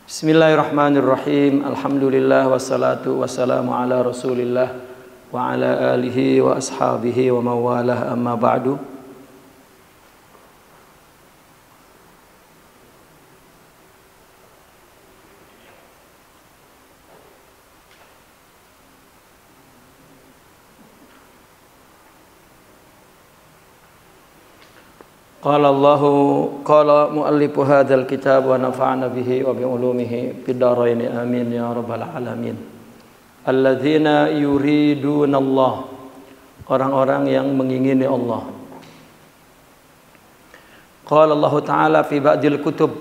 Bismillahirrahmanirrahim. Alhamdulillah wassalatu wassalamu ala Rasulillah wa ala alihi wa ashabihi wa mawalah, amma ba'du. Qala muallifu hadzal kitab wa nafa'ana bihi wa bi ulumihi fid dharain amin ya rabbal alamin. Alladzina yuriduna Allah, orang-orang yang mengingini Allah. Qala Allah Ta'ala fi ba'dil kutub,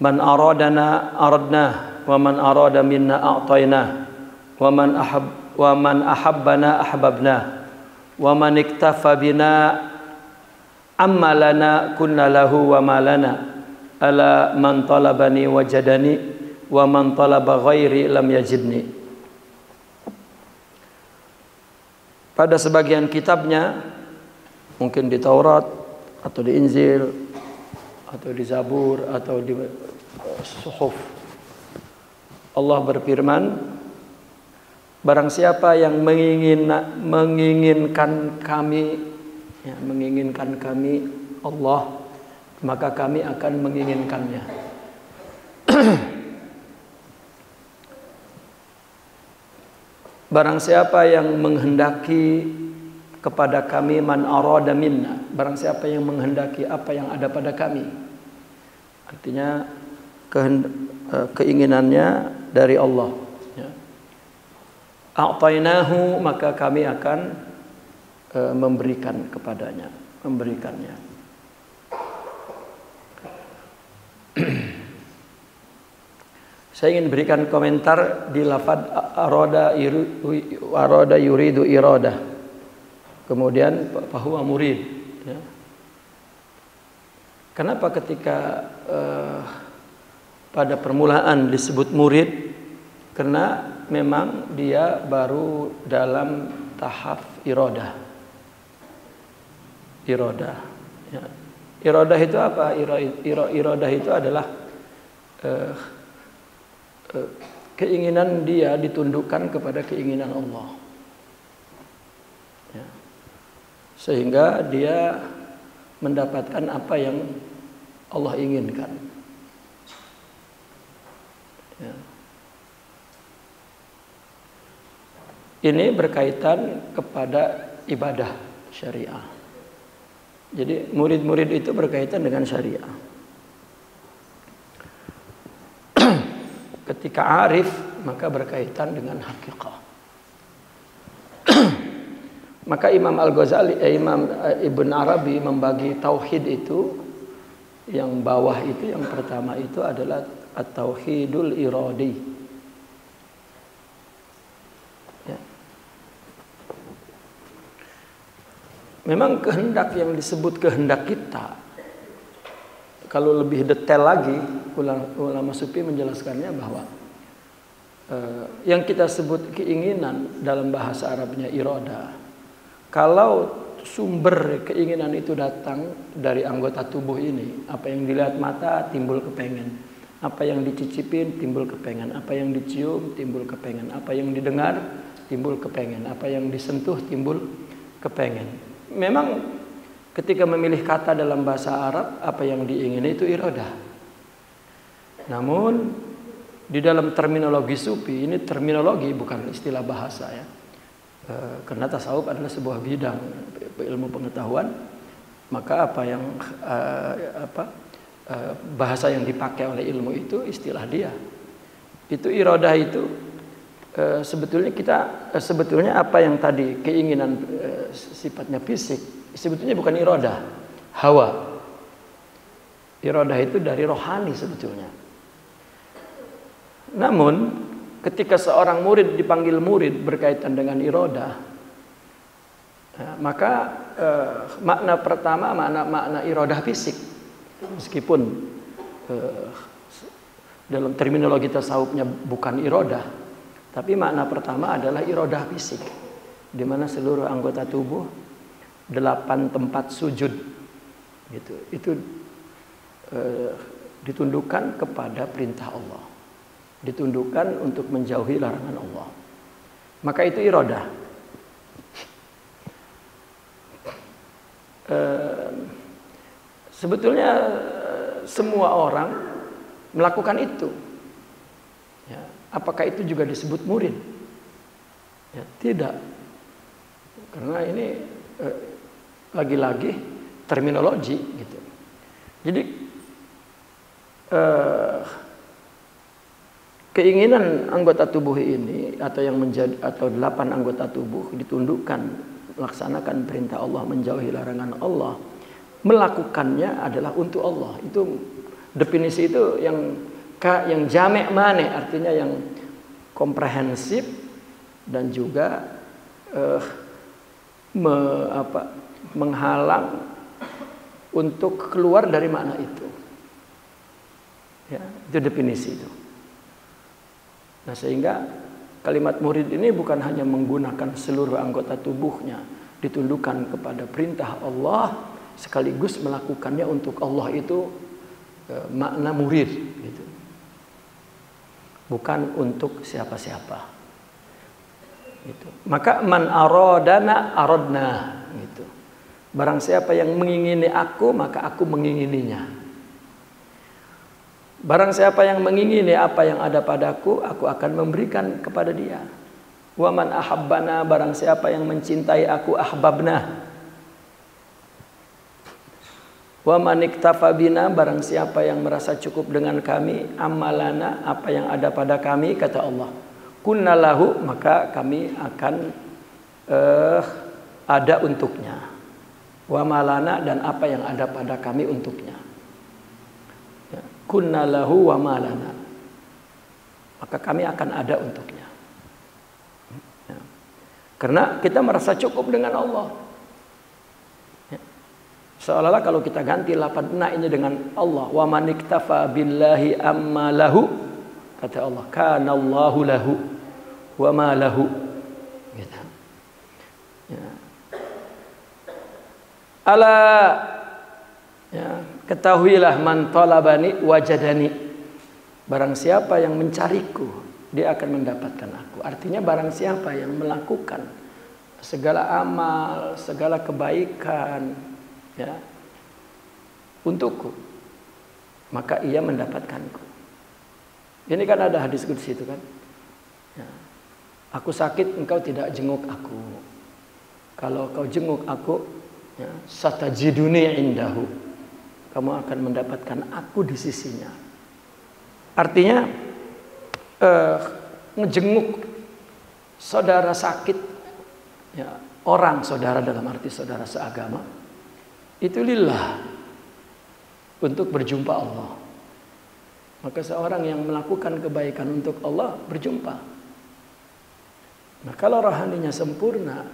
man aradana aradna wa man arada minna a'tayna wa man ahabbana ahbabna wa man iktafa bina amma lana kunna lahu wa ma lana ala man talabani wajadani wa man talaba ghairi lam yajidni. Pada sebagian kitabnya, mungkin di Taurat atau di Injil atau di Zabur atau di Suhuf, Allah berfirman, barang siapa yang menginginkan kami, menginginkan kami Allah, maka kami akan menginginkannya. Barang siapa yang menghendaki kepada kami, man arada minna, barang siapa yang menghendaki apa yang ada pada kami, artinya keinginannya dari Allah, a'tainahu, maka kami akan memberikan kepadanya, memberikannya. Saya ingin berikan komentar di lafaz arada yuridu iradah, kemudian fahuwa murid, ya. Kenapa ketika pada permulaan disebut murid? Karena memang dia baru dalam tahap iradah. Iradah, ya. Iradah itu apa? Iradah itu adalah keinginan dia ditundukkan kepada keinginan Allah, ya. Sehingga dia mendapatkan apa yang Allah inginkan, ya. Ini berkaitan kepada ibadah syariah. Jadi murid-murid itu berkaitan dengan syariah. Ketika arif, maka berkaitan dengan hakikah. Maka Imam Al-Ghazali, Imam Ibn Arabi membagi tauhid itu, yang bawah itu, yang pertama itu adalah at-tauhidul iradi, ya. Memang kehendak yang disebut kehendak kita, kalau lebih detail lagi, ulama sufi menjelaskannya bahwa yang kita sebut keinginan dalam bahasa Arabnya irada. Kalau sumber keinginan itu datang dari anggota tubuh ini, apa yang dilihat mata timbul kepengen, apa yang dicicipin timbul kepengen, apa yang dicium timbul kepengen, apa yang didengar timbul kepengen, apa yang disentuh timbul kepengen. Memang ketika memilih kata dalam bahasa Arab, apa yang diingini itu iradah. Namun di dalam terminologi sufi, ini terminologi bukan istilah bahasa, ya. Karena tasawuf adalah sebuah bidang ilmu pengetahuan, maka apa yang bahasa yang dipakai oleh ilmu itu istilah dia. Itu iradah itu sebetulnya apa yang tadi keinginan sifatnya fisik, sebetulnya bukan iradah, hawa. Iradah itu dari rohani sebetulnya. Namun ketika seorang murid dipanggil murid berkaitan dengan iradah, maka makna pertama makna iradah fisik, meskipun dalam terminologi tasawufnya bukan iradah, tapi makna pertama adalah iradah fisik, di mana seluruh anggota tubuh, 8 tempat sujud, gitu. Itu ditundukkan kepada perintah Allah, ditundukkan untuk menjauhi larangan Allah. Maka itu iradah. Sebetulnya semua orang melakukan itu. Ya, apakah itu juga disebut murid? Ya, tidak. Karena ini lagi-lagi terminologi gitu. Jadi keinginan anggota tubuh ini atau yang menjadi atau 8 anggota tubuh ditundukkan melaksanakan perintah Allah, menjauhi larangan Allah, melakukannya adalah untuk Allah. Itu definisi itu yang jamek mane, artinya yang komprehensif dan juga menghalang untuk keluar dari makna itu. Ya, itu definisi itu. Nah, sehingga kalimat murid ini bukan hanya menggunakan seluruh anggota tubuhnya, ditundukkan kepada perintah Allah sekaligus melakukannya untuk Allah, itu makna murid gitu. Bukan untuk siapa-siapa. Gitu. Maka man aradana aradna gitu. Barang siapa yang mengingini aku, maka aku mengingininya. Barang siapa yang mengingini apa yang ada padaku, aku akan memberikan kepada dia. Wa man ahabbana, barang siapa yang mencintai aku, ahbabna. Wa man iktafa bina, barang siapa yang merasa cukup dengan kami, amalana, apa yang ada pada kami, kata Allah, kunna lahu, maka kami akan ada untuknya. Wa malana, dan apa yang ada pada kami untuknya. Ya. Kunna lahu wa malana, maka kami akan ada untuknya. Ya. Karena kita merasa cukup dengan Allah. Ya. Seolah-olah kalau kita ganti lafaz na ini dengan Allah, wa man iktafa billahi amma lahu, kata Allah, kana Allahu lahu wa ma lahu. Gitu. Ya. Ala, ya, ketahuilah man talabani wajadani. Barang siapa yang mencariku, dia akan mendapatkan aku. Artinya barang siapa yang melakukan segala amal, segala kebaikan, ya, untukku, maka ia mendapatkanku. Ini kan ada hadis qudsi itu kan. Ya. Aku sakit, engkau tidak jenguk aku. Kalau kau jenguk aku, ya, satajiduni indahu, kamu akan mendapatkan aku di sisinya. Artinya ngejenguk saudara sakit, ya, orang saudara dalam arti saudara seagama, itu lillah, untuk berjumpa Allah. Maka seorang yang melakukan kebaikan untuk Allah berjumpa. Nah, kalau rohaninya sempurna,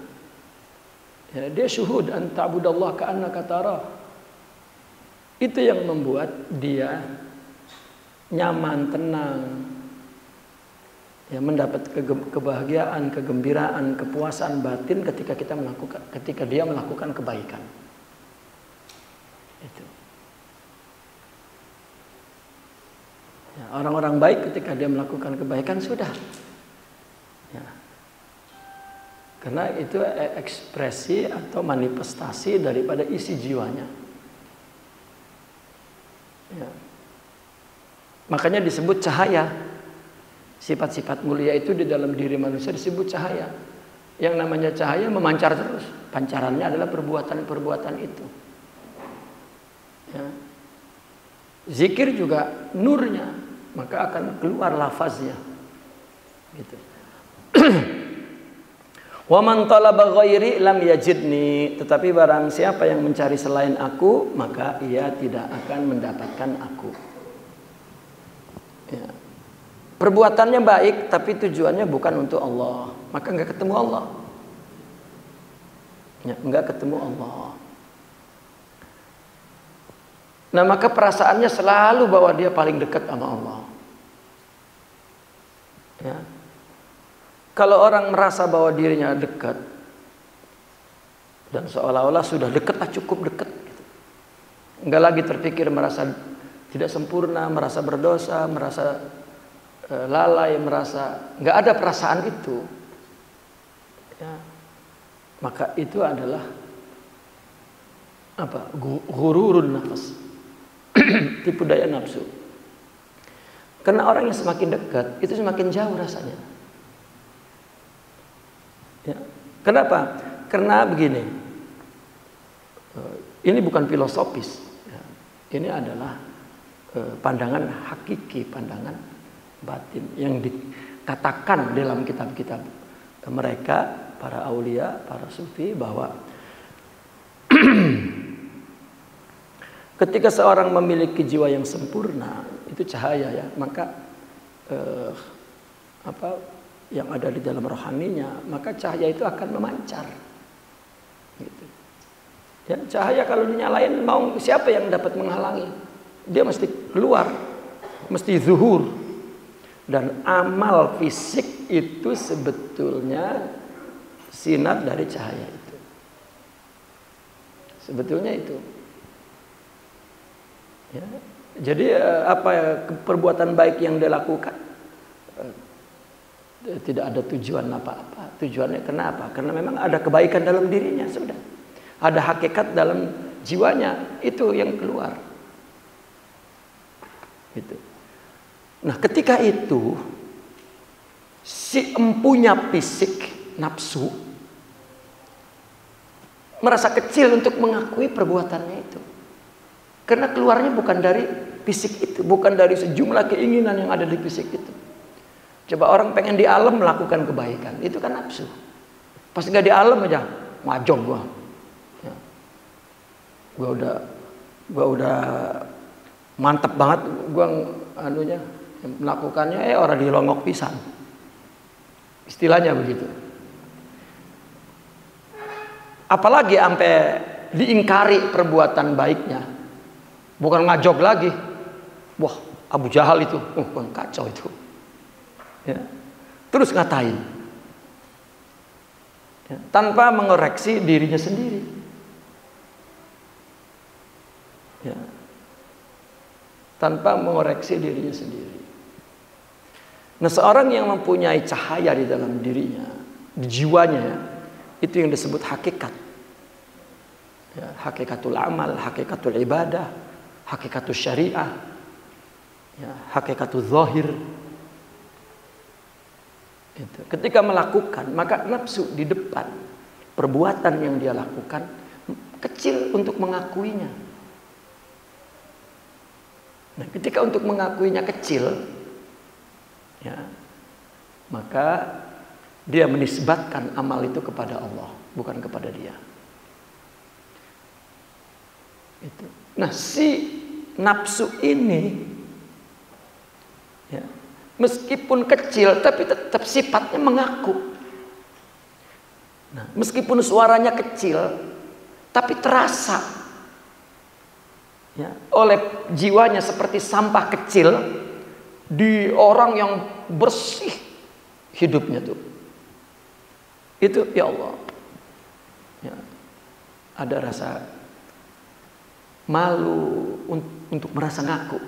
ya, dia syuhud an ta'budallah ka'annaka tarah. Itu yang membuat dia nyaman, tenang, ya, mendapat kebahagiaan, kegembiraan, kepuasan batin ketika dia melakukan kebaikan. Itu. Ya, orang-orang baik ketika dia melakukan kebaikan sudah. Ya. Karena itu ekspresi atau manifestasi daripada isi jiwanya. Ya. Makanya disebut cahaya. Sifat-sifat mulia itu di dalam diri manusia disebut cahaya. Yang namanya cahaya memancar terus. Pancarannya adalah perbuatan-perbuatan itu. Ya. Zikir juga nurnya, maka akan keluar lafaznya. Gitu. Wa man talaba ghairi lam yajidni, tetapi barang siapa yang mencari selain aku, maka ia tidak akan mendapatkan aku. Ya. Perbuatannya baik tapi tujuannya bukan untuk Allah, maka enggak ketemu Allah. Ya, enggak ketemu Allah. Nah, maka perasaannya selalu bahwa dia paling dekat sama Allah. Ya. Kalau orang merasa bahwa dirinya dekat dan seolah-olah sudah dekat, cukup dekat, gitu, enggak lagi terpikir merasa tidak sempurna, merasa berdosa, merasa lalai, merasa nggak ada perasaan itu, ya, maka itu adalah apa? Ghururun nafas, tipu daya nafsu. Karena orang yang semakin dekat itu semakin jauh rasanya. Ya. Kenapa? Karena begini, ini bukan filosofis, ya. Ini adalah pandangan hakiki, pandangan batin yang dikatakan dalam kitab-kitab mereka, para aulia, para sufi, bahwa ketika seorang memiliki jiwa yang sempurna, itu cahaya, ya, maka yang ada di dalam rohaninya, maka cahaya itu akan memancar. Gitu. Ya, cahaya kalau dinyalain, mau siapa yang dapat menghalangi? Dia mesti keluar, mesti zuhur. Dan amal fisik itu sebetulnya sinar dari cahaya itu. Sebetulnya itu. Ya. Jadi perbuatan baik yang dia lakukan tidak ada tujuan apa-apa. Tujuannya kenapa? Karena memang ada kebaikan dalam dirinya, sudah. Ada hakikat dalam jiwanya, itu yang keluar. Gitu. Nah, ketika itu si empunya fisik nafsu merasa kecil untuk mengakui perbuatannya itu. Karena keluarnya bukan dari fisik itu, bukan dari sejumlah keinginan yang ada di fisik itu. Coba orang pengen di alam melakukan kebaikan, itu kan nafsu. Pas nggak di alam aja, majong gua. Ya. Gua udah mantep banget, gua melakukannya, orang dilongok pisan. Istilahnya begitu. Apalagi sampai diingkari perbuatan baiknya. Bukan ngajog lagi. Wah, Abu Jahal itu, kacau itu. Ya. Terus ngatain. Ya. Tanpa mengoreksi dirinya sendiri. Ya. Tanpa mengoreksi dirinya sendiri. Nah, seorang yang mempunyai cahaya di dalam dirinya, di jiwanya, ya, itu yang disebut hakikat. Ya, hakikatul amal, hakikatul ibadah, hakikatul syariah, ya, hakikatul zahir. Itu. Ketika melakukan, maka nafsu di depan perbuatan yang dia lakukan kecil untuk mengakuinya. Nah, ketika untuk mengakuinya kecil, ya, maka dia menisbatkan amal itu kepada Allah, bukan kepada dia. Itu. Nah, si nafsu ini, ya, meskipun kecil, tapi tetap sifatnya mengaku. Nah, meskipun suaranya kecil, tapi terasa, ya, oleh jiwanya seperti sampah kecil di orang yang bersih hidupnya tuh. Itu ya Allah, ya, ada rasa malu untuk merasa ngaku.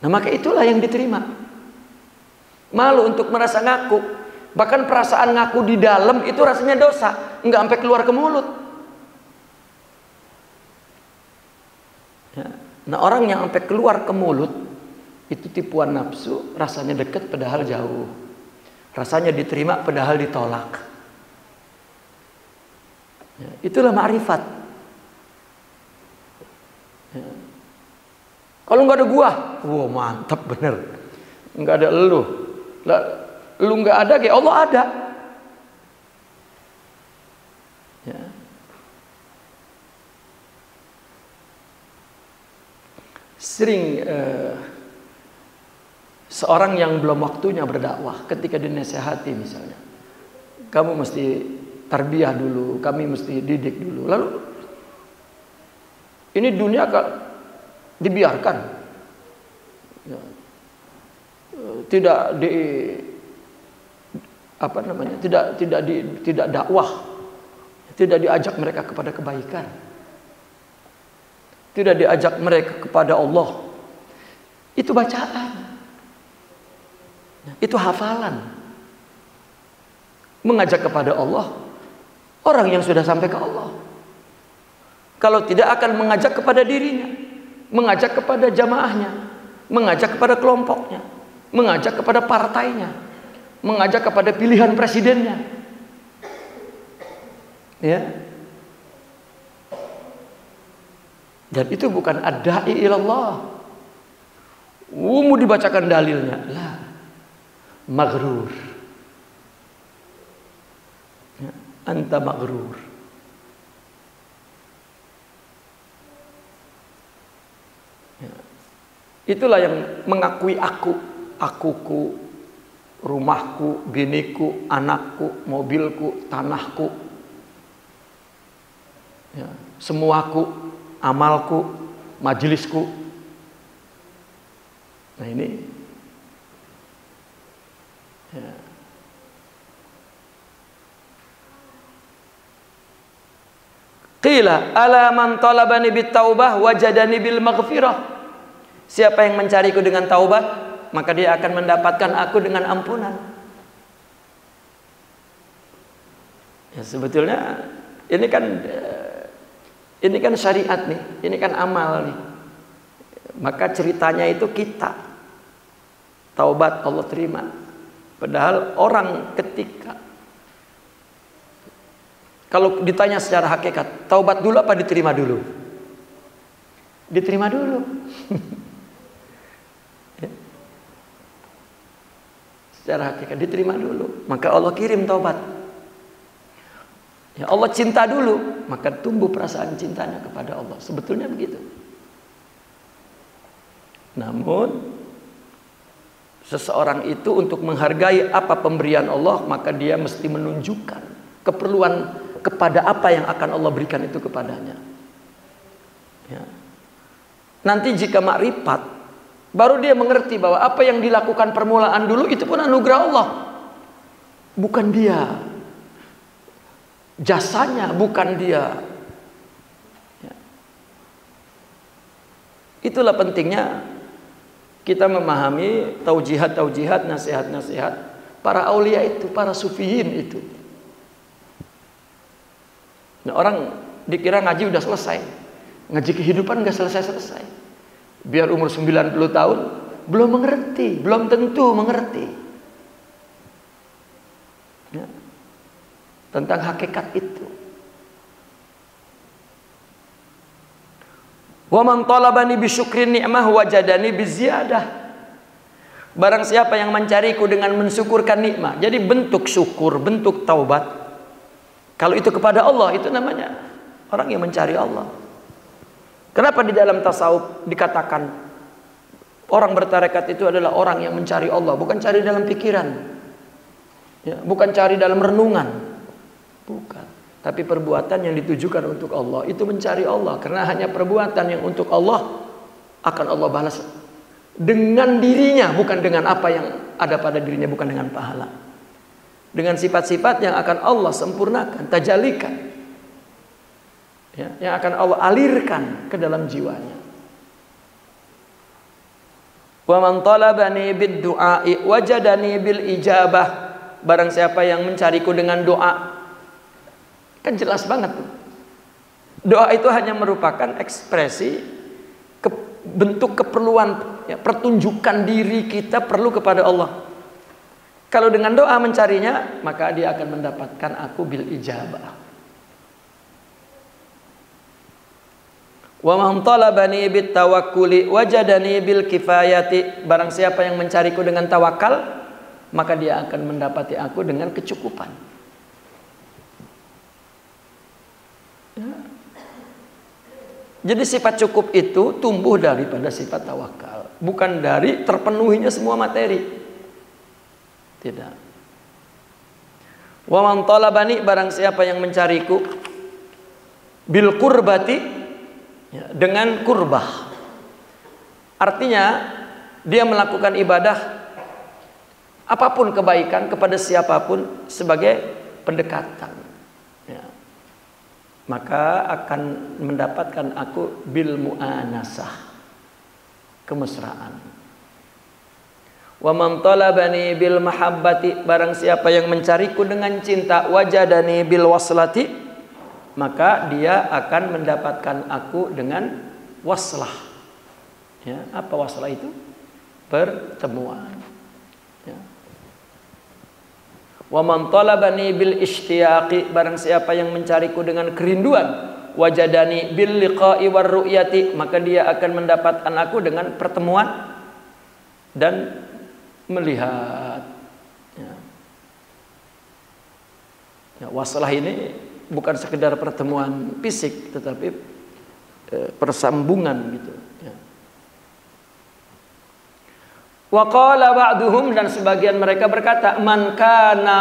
Nah, maka itulah yang diterima. Malu untuk merasa ngaku, bahkan perasaan ngaku di dalam itu rasanya dosa, nggak sampai keluar ke mulut. Ya. Nah, orang yang sampai keluar ke mulut itu tipuan nafsu, rasanya dekat padahal jauh. Rasanya diterima padahal ditolak. Ya, itulah ma'rifat. Ya. Kalau nggak ada gua, wah mantap bener. Nggak ada elu. Lu nggak ada, kayak Allah ada. Ya. Sering seorang yang belum waktunya berdakwah, ketika dinasehati misalnya, kamu mesti tarbiyah dulu, kami mesti didik dulu. Lalu ini dunia dibiarkan, ya, tidak dakwah, tidak diajak mereka kepada kebaikan. tidak diajak mereka kepada Allah. Itu bacaan, itu hafalan. Mengajak kepada Allah orang yang sudah sampai ke Allah. Kalau tidak akan mengajak kepada dirinya, mengajak kepada jamaahnya, mengajak kepada kelompoknya, mengajak kepada partainya, mengajak kepada pilihan presidennya. Ya. Dan itu bukan ad-da'i ilallah. Mau dibacakan dalilnya. Lah. Maghrur. Ya. Anta maghrur. Ya. Itulah yang mengakui aku. Akuku, rumahku, biniku, anakku, mobilku, tanahku. Ya. Semuaku. Amalku, majelisku. Nah ini ya. Qila ala man talabani bit taubah wajadani bil maghfirah. Siapa yang mencariku dengan taubat, maka dia akan mendapatkan aku dengan ampunan. Ya sebetulnya ini kan syariat nih, ini kan amal nih. Maka ceritanya itu kita taubat Allah terima. Padahal orang ketika kalau ditanya secara hakikat, taubat dulu apa diterima dulu? Diterima dulu. Secara hakikat diterima dulu. Maka Allah kirim taubat. Ya Allah cinta dulu, maka tumbuh perasaan cintanya kepada Allah. Sebetulnya begitu. Namun seseorang itu untuk menghargai apa pemberian Allah, maka dia mesti menunjukkan keperluan kepada apa yang akan Allah berikan itu kepadanya. Ya. Nanti jika makrifat, baru dia mengerti bahwa apa yang dilakukan permulaan dulu itu pun anugerah Allah. Bukan dia. Jasanya bukan dia. Ya. Itulah pentingnya kita memahami taujihat-taujihat, nasihat-nasihat para aulia itu, para sufiyin itu. Nah, orang dikira ngaji udah selesai. Ngaji kehidupan nggak selesai-selesai. Biar umur 90 tahun belum mengerti, belum tentu mengerti. Ya. Tentang hakikat itu. Wa man talabani bi syukrin ni'mah wajadani bi ziyadah. Barang siapa yang mencariku dengan mensyukurkan nikmat. Jadi bentuk syukur, bentuk taubat. Kalau itu kepada Allah, itu namanya orang yang mencari Allah. Kenapa di dalam tasawuf dikatakan orang bertarekat itu adalah orang yang mencari Allah, bukan cari dalam pikiran. Ya, bukan cari dalam renungan. Bukan, tapi perbuatan yang ditujukan untuk Allah itu mencari Allah, karena hanya perbuatan yang untuk Allah akan Allah balas dengan dirinya, bukan dengan apa yang ada pada dirinya, bukan dengan pahala, dengan sifat-sifat yang akan Allah sempurnakan, tajalikan, ya, yang akan Allah alirkan ke dalam jiwanya. Wa man talabani bid du'a'i wajadani bil ijabah. Barang siapa yang mencariku dengan doa, kan jelas banget tuh. Doa itu hanya merupakan ekspresi bentuk keperluan, ya, pertunjukan diri kita perlu kepada Allah. Kalau dengan doa mencarinya, maka dia akan mendapatkan aku bil ijabah. Wa man talabani bit tawakkuli wajadani bil kifayati. Barang siapa yang mencariku dengan tawakal, maka dia akan mendapati aku dengan kecukupan. Ya. Jadi sifat cukup itu tumbuh daripada sifat tawakal, bukan dari terpenuhinya semua materi. Tidak. Wa man talabani, barang siapa yang mencariku bil qurbati, ya, dengan kurbah. Artinya dia melakukan ibadah apapun kebaikan kepada siapapun sebagai pendekatan. maka akan mendapatkan aku bil mu'anasah, kemesraan. Wa man talabani bil mahabbati, barang siapa yang mencariku dengan cinta, wajadani bil waslati, maka dia akan mendapatkan aku dengan waslah. Ya, apa waslah itu? Pertemuan. Ya. Wa man talabani bil ishtiyaqi, barang siapa yang mencariku dengan kerinduan, wajadani bil liqa'i war ru'yati, maka dia akan mendapatkan aku dengan pertemuan dan melihat. Ya. Ya, waslah ini bukan sekedar pertemuan fisik, tetapi persambungan gitu. Ya. Wa qala ba'duhum, dan sebagian mereka berkata, man kana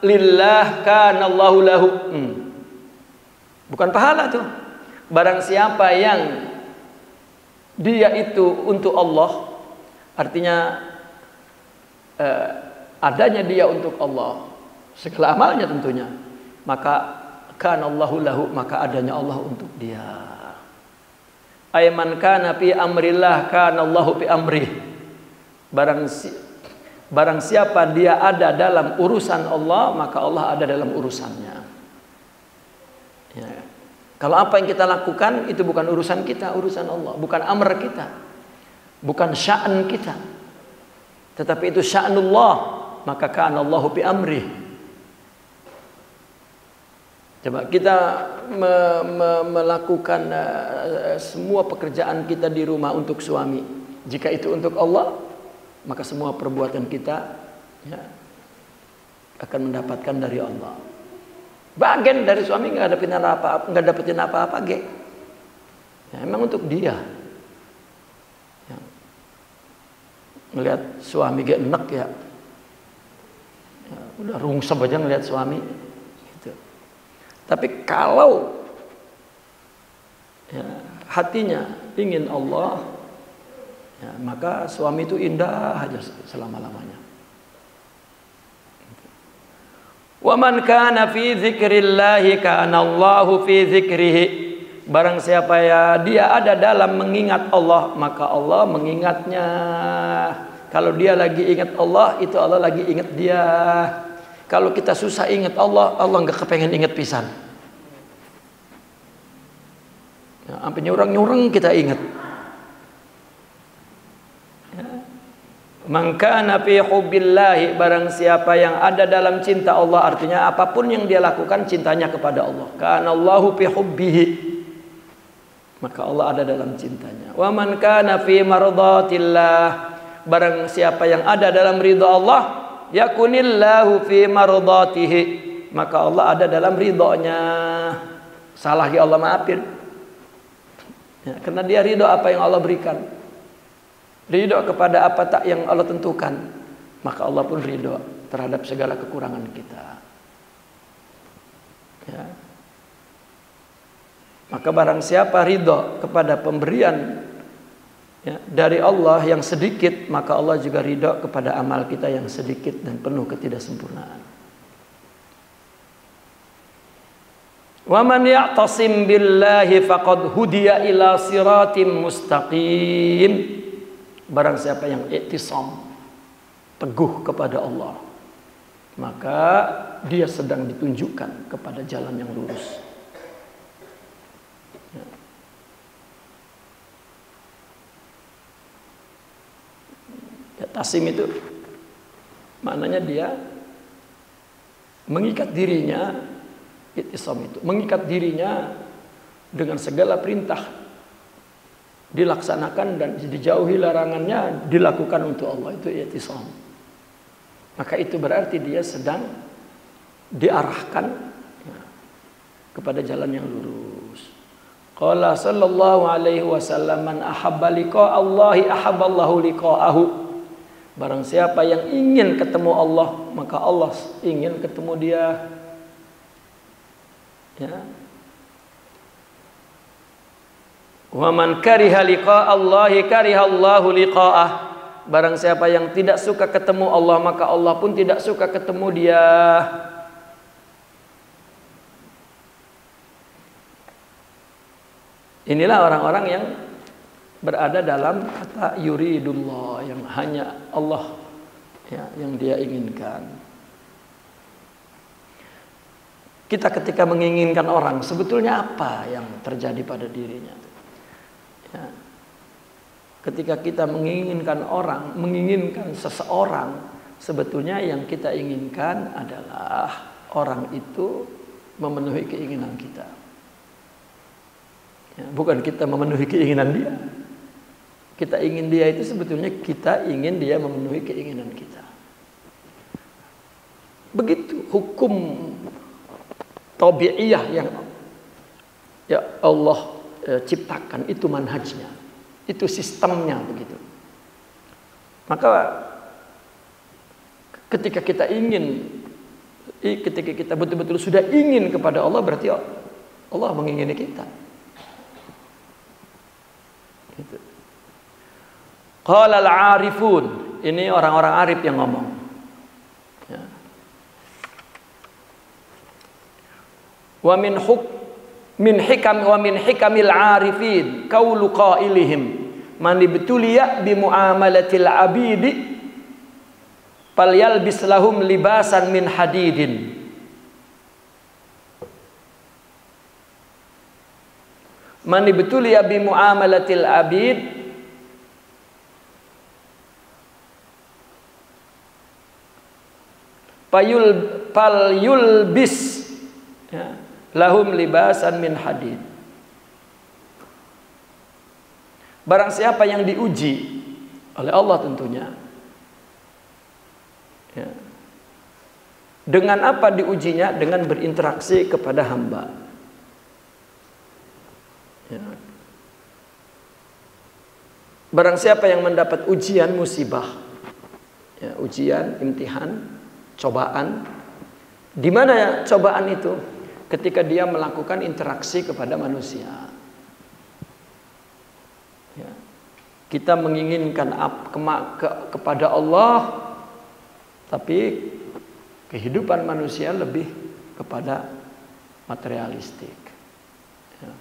lillah kana Allahu lahu. Bukan pahala tuh. Barang siapa yang dia itu untuk Allah, artinya adanya dia untuk Allah, segala amalnya tentunya, maka kana Allahu lahu, maka adanya Allah untuk dia. Ayman kana fi amrillah kana Allahu fi amrih. Barang siapa dia ada dalam urusan Allah, maka Allah ada dalam urusannya. Ya. Kalau apa yang kita lakukan itu bukan urusan kita, urusan Allah, bukan amr kita, bukan sya'an kita, tetapi itu sya'nullah, maka kana Allahu bi amrih. Coba kita melakukan semua pekerjaan kita di rumah untuk suami. Jika itu untuk Allah, maka semua perbuatan kita ya, akan mendapatkan dari Allah. Bagian dari suami nggak dapetin apa-apa, ya, emang untuk dia. Ya. Ngelihat suami gak enak ya, udah rungsep aja ngelihat suami. Gitu. Tapi kalau ya, hatinya ingin Allah, ya, maka suami itu indah aja selama-lamanya. Wa man kana fi dzikrillahi kana Allahu fi dzikrihi. Barang siapa ya dia ada dalam mengingat Allah, maka Allah mengingatnya. Kalau dia lagi ingat Allah, itu Allah lagi ingat dia. Kalau kita susah ingat Allah, Allah nggak kepengen ingat pisan. Ya, sampai nyurang-nyurang kita ingat. Man kana fi hubbillahi, barang siapa yang ada dalam cinta Allah, artinya apapun yang dia lakukan cintanya kepada Allah. Kana Allahu fi hubbihi, maka Allah ada dalam cintanya. Wa man kana fi mardatillah, barang siapa yang ada dalam ridha Allah, yakunillahu fi mardatihi, maka Allah ada dalam ridhonya. Salah ya Allah maafin. Ya, karena dia ridho apa yang Allah berikan. Ridho kepada apa tak yang Allah tentukan, maka Allah pun ridho terhadap segala kekurangan kita. Ya. Maka barang siapa ridho kepada pemberian ya, dari Allah yang sedikit, maka Allah juga ridho kepada amal kita yang sedikit dan penuh ketidaksempurnaan. Wa man ya'tasim billahi faqad hudiya ila siratim mustaqim. Barang siapa yang i'tisam, teguh kepada Allah, maka dia sedang ditunjukkan kepada jalan yang lurus. Ya, tasim itu maknanya dia mengikat dirinya, i'tisam itu mengikat dirinya dengan segala perintah dilaksanakan dan dijauhi larangannya dilakukan untuk Allah, itu i'tisam. Maka itu berarti dia sedang diarahkan ya, kepada jalan yang lurus. Qala sallallahu alaihi wasallam, man ahabba liqa Allahi ahabballahu liqa'ahu. Barang siapa yang ingin ketemu Allah, maka Allah ingin ketemu dia. Ya. Wa man kariha liqa Allahi kariha Allahu liqa'ah. Barang siapa yang tidak suka ketemu Allah, maka Allah pun tidak suka ketemu dia. Inilah orang-orang yang berada dalam kata yuridullah, yang hanya Allah ya, yang dia inginkan. Kita ketika menginginkan orang, sebetulnya apa yang terjadi pada dirinya? Ya. Ketika kita menginginkan orang, menginginkan seseorang, sebetulnya yang kita inginkan adalah orang itu memenuhi keinginan kita. Ya, bukan kita memenuhi keinginan dia. Kita ingin dia itu sebetulnya kita ingin dia memenuhi keinginan kita. Begitu hukum tabi'iyah yang ya Allah ciptakan, itu manhajnya, itu sistemnya begitu. Maka ketika kita betul-betul sudah ingin kepada Allah, berarti Allah mengingini kita. Gitu. Qala al-arifun, ini orang-orang arif yang ngomong. Ya. Wa min hikamil arifin qaulu qailihim man ibtuliya bi muamalatil abidi falyalbis lahum libasan min hadidin. Man ibtuliya bi muamalatil abid falyulbis ya, lahum libasan min hadid. Barang siapa yang diuji oleh Allah tentunya ya. Dengan apa diujinya? Dengan berinteraksi kepada hamba ya. Barang siapa yang mendapat ujian musibah ya, ujian, imtihan, cobaan. Di mana ya cobaan itu? Ketika dia melakukan interaksi kepada manusia ya. Kita menginginkan kepada Allah, tapi kehidupan manusia lebih kepada materialistik ya.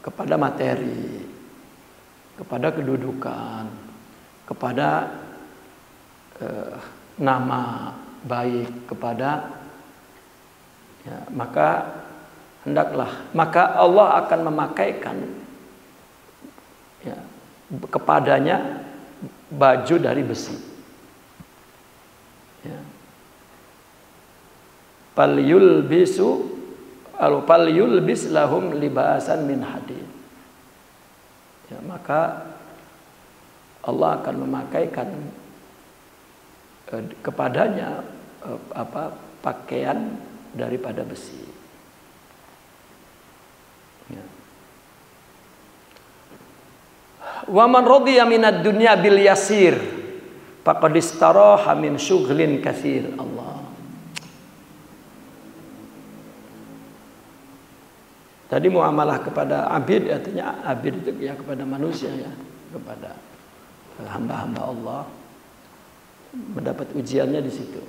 Kepada materi, kepada kedudukan, kepada nama baik, kepada ya, maka Allah akan memakaikan ya, kepadanya baju dari besi ya. Falyulbis lahum libasan min hadid ya, maka Allah akan memakaikan kepadanya pakaian daripada besi ya. Wa man radiya minad dunya bil yasir faqad istaraha min syughlin katsir. Allah. Tadi muamalah kepada abid, artinya abid itu ya kepada manusia ya, kepada hamba-hamba Allah. Mendapat ujiannya di situ,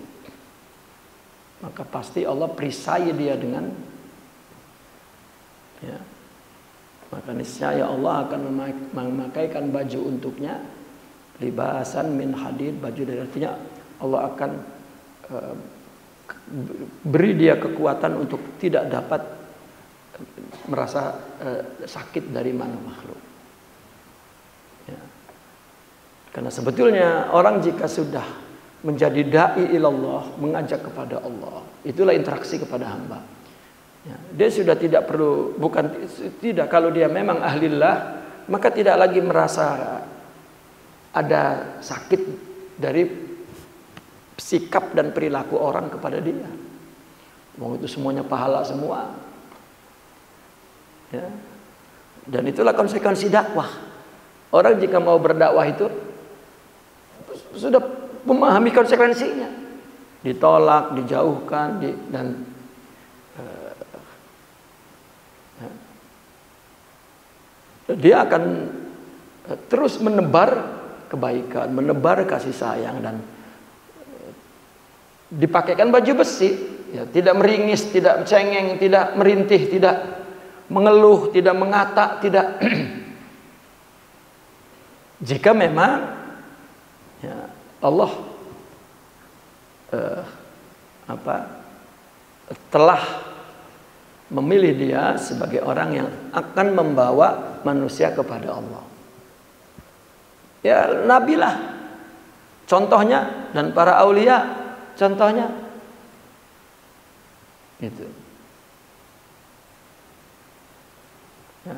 maka pasti Allah perisai dia dengan ya, maka niscaya Allah akan memakaikan baju untuknya libasan min hadid, baju dari, artinya Allah akan beri dia kekuatan untuk tidak dapat merasa sakit dari mana makhluk ya. Karena sebetulnya orang jika sudah menjadi da'i ilallah, mengajak kepada Allah, itulah interaksi kepada hamba ya. Dia sudah tidak perlu, tidak, kalau dia memang ahlillah, maka tidak lagi merasa ada sakit dari sikap dan perilaku orang kepada dia. Mau itu semuanya pahala semua ya. Dan itulah konsekuensi dakwah. Orang jika mau berdakwah itu sudah memahami konsekuensinya, ditolak, dijauhkan, dan dia akan terus menebar kebaikan, menebar kasih sayang, dan dipakaikan baju besi ya, tidak meringis, tidak cengeng, tidak merintih, tidak mengeluh, tidak mengata, tidak. Jika memang ya, Allah telah memilih dia sebagai orang yang akan membawa manusia kepada Allah. Ya, nabilah contohnya, dan para aulia contohnya. Itu. Ya.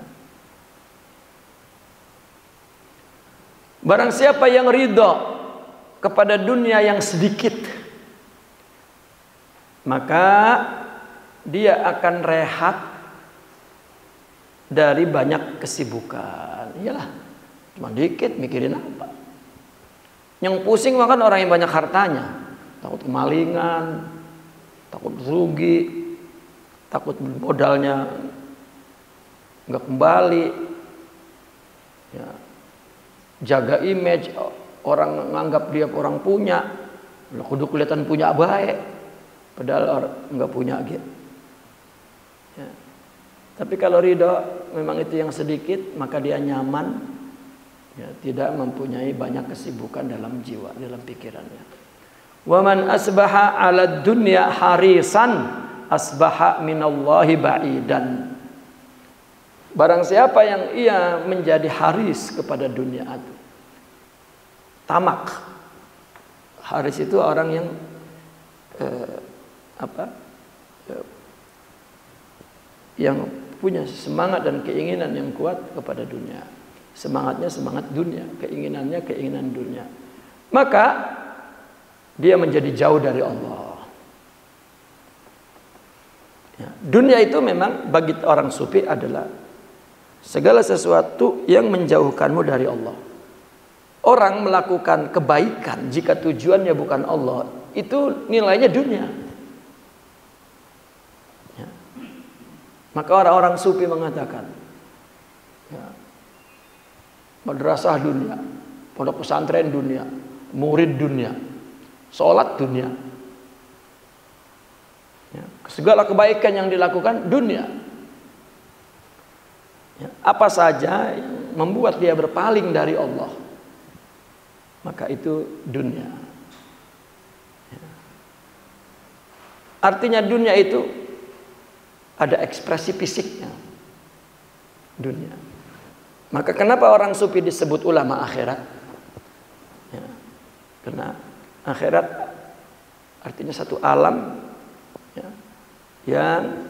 Barang siapa yang ridho kepada dunia yang sedikit, maka dia akan rehat dari banyak kesibukan. Iyalah, cuma dikit mikirin apa. Yang pusing makan orang yang banyak hartanya, takut kemalingan, takut rugi, takut modalnya nggak kembali, ya, jaga image, orang nganggap dia orang punya, kudu kelihatan punya baik, padahal orang nggak punya gitu. Ya. Tapi kalau ridho memang itu yang sedikit, maka dia nyaman, ya, tidak mempunyai banyak kesibukan dalam jiwa, dalam pikirannya. Waman asbaha 'ala dunya harisan asbaha minallahi ba'idan. Barang siapa yang ia menjadi haris kepada dunia itu, tamak. Haris itu orang yang yang punya semangat dan keinginan yang kuat kepada dunia. Semangatnya semangat dunia, keinginannya keinginan dunia. Maka dia menjadi jauh dari Allah. Ya, dunia itu memang bagi orang sufi adalah segala sesuatu yang menjauhkanmu dari Allah. Orang melakukan kebaikan jika tujuannya bukan Allah, itu nilainya dunia. Ya. Maka orang-orang sufi mengatakan, ya, madrasah dunia, pondok pesantren dunia, murid dunia, sholat dunia, ya, segala kebaikan yang dilakukan dunia. Ya, apa saja yang membuat dia berpaling dari Allah, maka itu dunia. Ya. Artinya dunia itu ada ekspresi fisiknya, dunia. Maka kenapa orang sufi disebut ulama akhirat? Ya, karena akhirat artinya satu alam, ya, yang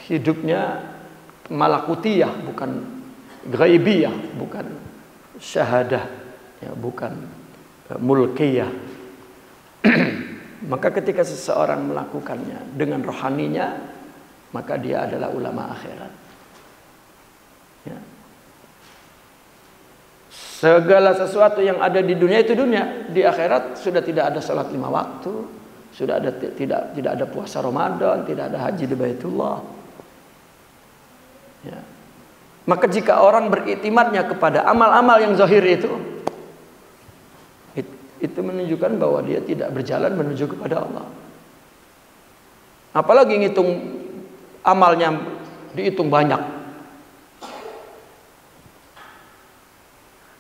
hidupnya malakutiyah, bukan ghaibiyah, bukan syahadah, ya, bukan mulkiyah. Maka ketika seseorang melakukannya dengan rohaninya, maka dia adalah ulama akhirat. Ya. Segala sesuatu yang ada di dunia itu dunia. Di akhirat sudah tidak ada salat 5 waktu, sudah ada tidak ada puasa Ramadan, tidak ada haji di Baitullah. Ya. Maka jika orang beriktimadnya kepada amal-amal yang zahir itu menunjukkan bahwa dia tidak berjalan menuju kepada Allah. Apalagi ngitung amalnya, dihitung banyak.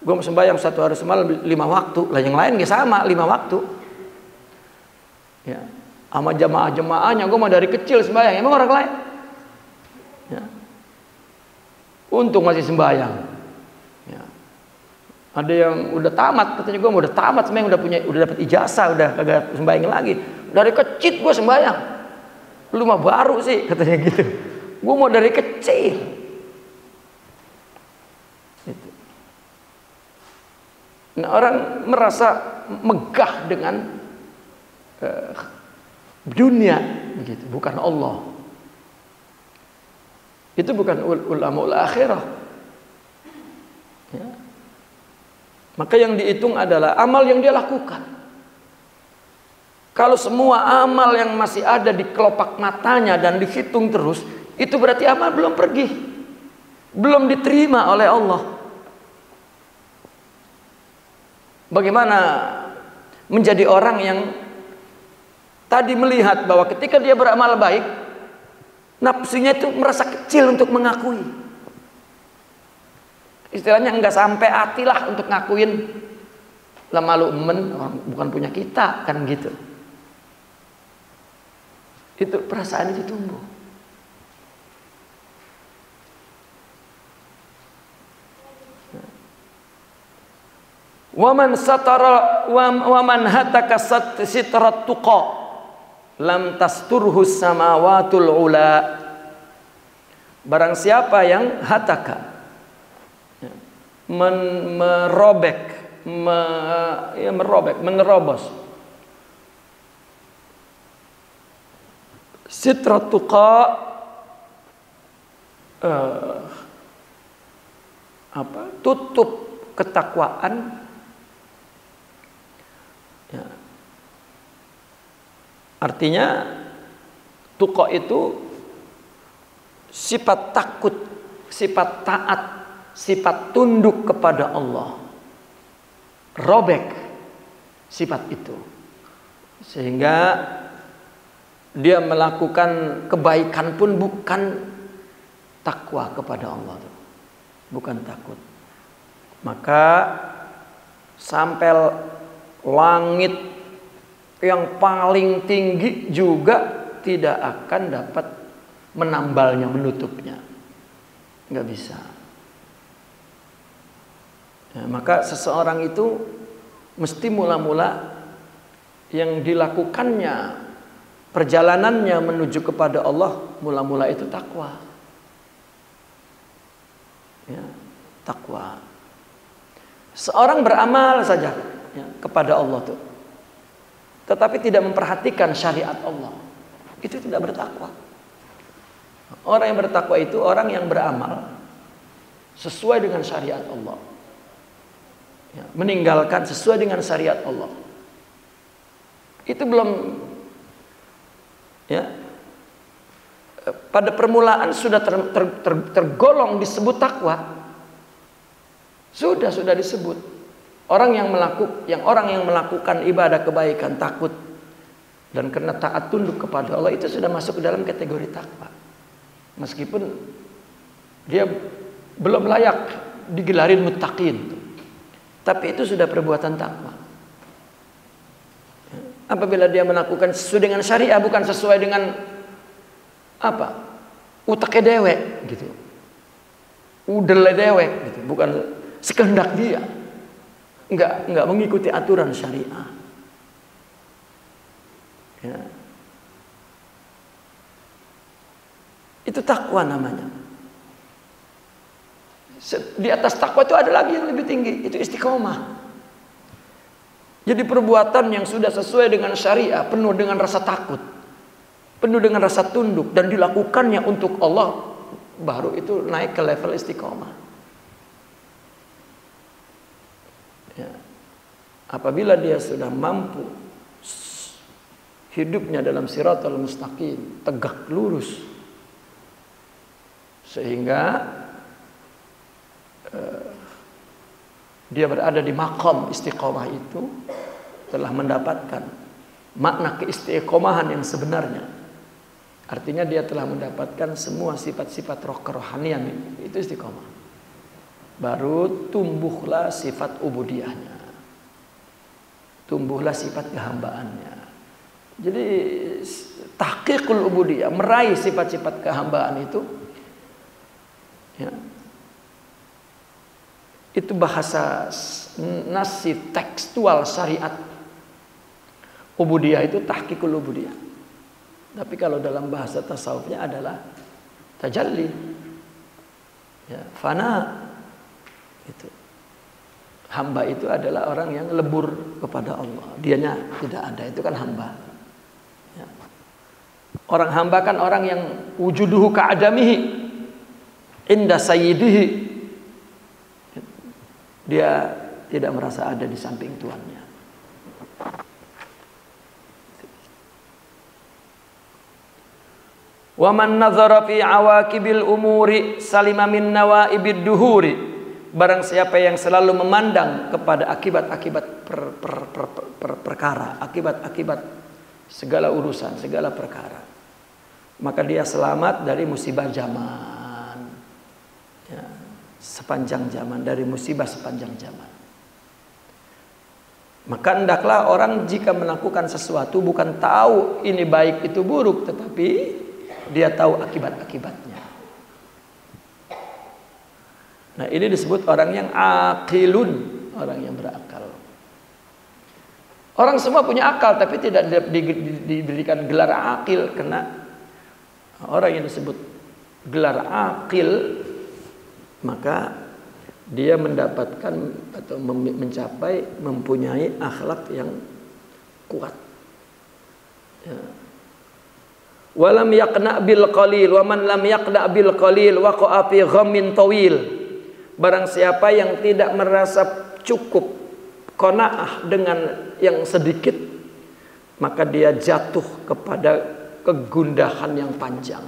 Gue sembahyang 1 hari semalam 5 waktu, lah yang lain gak sama 5 waktu. Ya, sama jamaah-jamaahnya gue mah dari kecil sembahyang, emang orang lain. Ya. Untung masih sembahyang. Ya. Ada yang udah tamat, katanya gue udah tamat sembahyang, udah dapat ijazah, udah kagak sembahyang lagi. Dari kecil gue sembahyang. Lu mah baru sih, katanya gitu. Gue mau dari kecil. Gitu. Nah, orang merasa megah dengan dunia, begitu, bukan Allah. Itu bukan ulama akhirah. Ya. Maka yang dihitung adalah amal yang dia lakukan. Kalau semua amal yang masih ada di kelopak matanya dan dihitung terus, itu berarti amal belum pergi, belum diterima oleh Allah. Bagaimana menjadi orang yang tadi melihat bahwa ketika dia beramal baik, Nafsunya itu merasa kecil untuk mengakui. Istilahnya enggak sampai hati lah untuk ngakuin. Lah malu bukan punya kita, kan gitu. Itu perasaan itu tumbuh. Waman satara waman hataka sitrat tuqa lam tasturhu samawatul ula. Barang siapa yang hataka menerobos sitrat tuqa, tutup ketakwaan. Ya. Artinya tuqa itu sifat takut, sifat taat, sifat tunduk kepada Allah. Robek sifat itu, sehingga dia melakukan kebaikan pun bukan takwa kepada Allah, bukan takut. Maka sampai langit yang paling tinggi juga tidak akan dapat menambalnya, menutupnya. Nggak bisa. Ya, maka seseorang itu mesti mula-mula yang dilakukannya, perjalanannya menuju kepada Allah, mula-mula itu takwa. Ya, takwa. Seorang beramal saja ya, kepada Allah tuh, tetapi tidak memperhatikan syariat Allah, itu tidak bertakwa. Orang yang bertakwa itu orang yang beramal sesuai dengan syariat Allah, ya, meninggalkan sesuai dengan syariat Allah. Itu belum, ya, pada permulaan sudah tergolong disebut takwa. Sudah disebut. Orang yang melakukan ibadah kebaikan, takut dan karena taat tunduk kepada Allah, itu sudah masuk ke dalam kategori takwa. Meskipun dia belum layak digelarin muttaqin, tapi itu sudah perbuatan takwa. Apabila dia melakukan sesuai dengan syariah, bukan sesuai dengan apa? Utake dewek gitu. Udele dewek gitu, bukan sekehendak dia. Enggak mengikuti aturan syariah. Ya. Itu takwa namanya. Di atas takwa itu ada lagi yang lebih tinggi, itu istiqomah. Jadi perbuatan yang sudah sesuai dengan syariah, penuh dengan rasa takut, penuh dengan rasa tunduk, dan dilakukannya untuk Allah, baru itu naik ke level istiqomah. Ya. Apabila dia sudah mampu hidupnya dalam siratal mustaqim, tegak lurus, sehingga dia berada di maqam istiqomah itu, telah mendapatkan makna keistiqomahan yang sebenarnya. Artinya dia telah mendapatkan semua sifat-sifat kerohanian, itu istiqomah. Baru tumbuhlah sifat ubudiyahnya, tumbuhlah sifat kehambaannya. Jadi tahqiqul ubudiyah, meraih sifat-sifat kehambaan itu, ya, itu bahasa nasi tekstual syariat. Ubudiyah itu tahqiqul ubudiyah. Tapi kalau dalam bahasa tasawufnya adalah tajalli, ya, fana. Itu hamba itu adalah orang yang lebur kepada Allah, dianya tidak ada, itu kan hamba, ya. Orang hamba kan orang yang wujuduhu ka'adamihi inda sayyidihi, dia tidak merasa ada di samping tuannya. Wa man nazara fi awaqibil umuri salima min nawaibid duhuri. Barang siapa yang selalu memandang kepada akibat-akibat perkara, akibat-akibat segala urusan, segala perkara. maka dia selamat dari musibah zaman. Ya, sepanjang zaman, dari musibah sepanjang zaman. Maka hendaklah orang jika melakukan sesuatu bukan tahu ini baik itu buruk, tetapi dia tahu akibat-akibatnya. Nah, ini disebut orang yang aqilun, orang yang berakal. Orang semua punya akal tapi tidak diberikan gelar aqil, karena orang yang disebut gelar aqil maka dia mendapatkan atau mencapai mempunyai akhlak yang kuat. Ya. Walam yaqna bil qalil wa man lam yaqna bil qalil waqa'a fi ghammin tawil. Barang siapa yang tidak merasa cukup qanaah dengan yang sedikit, maka dia jatuh kepada kegundahan yang panjang.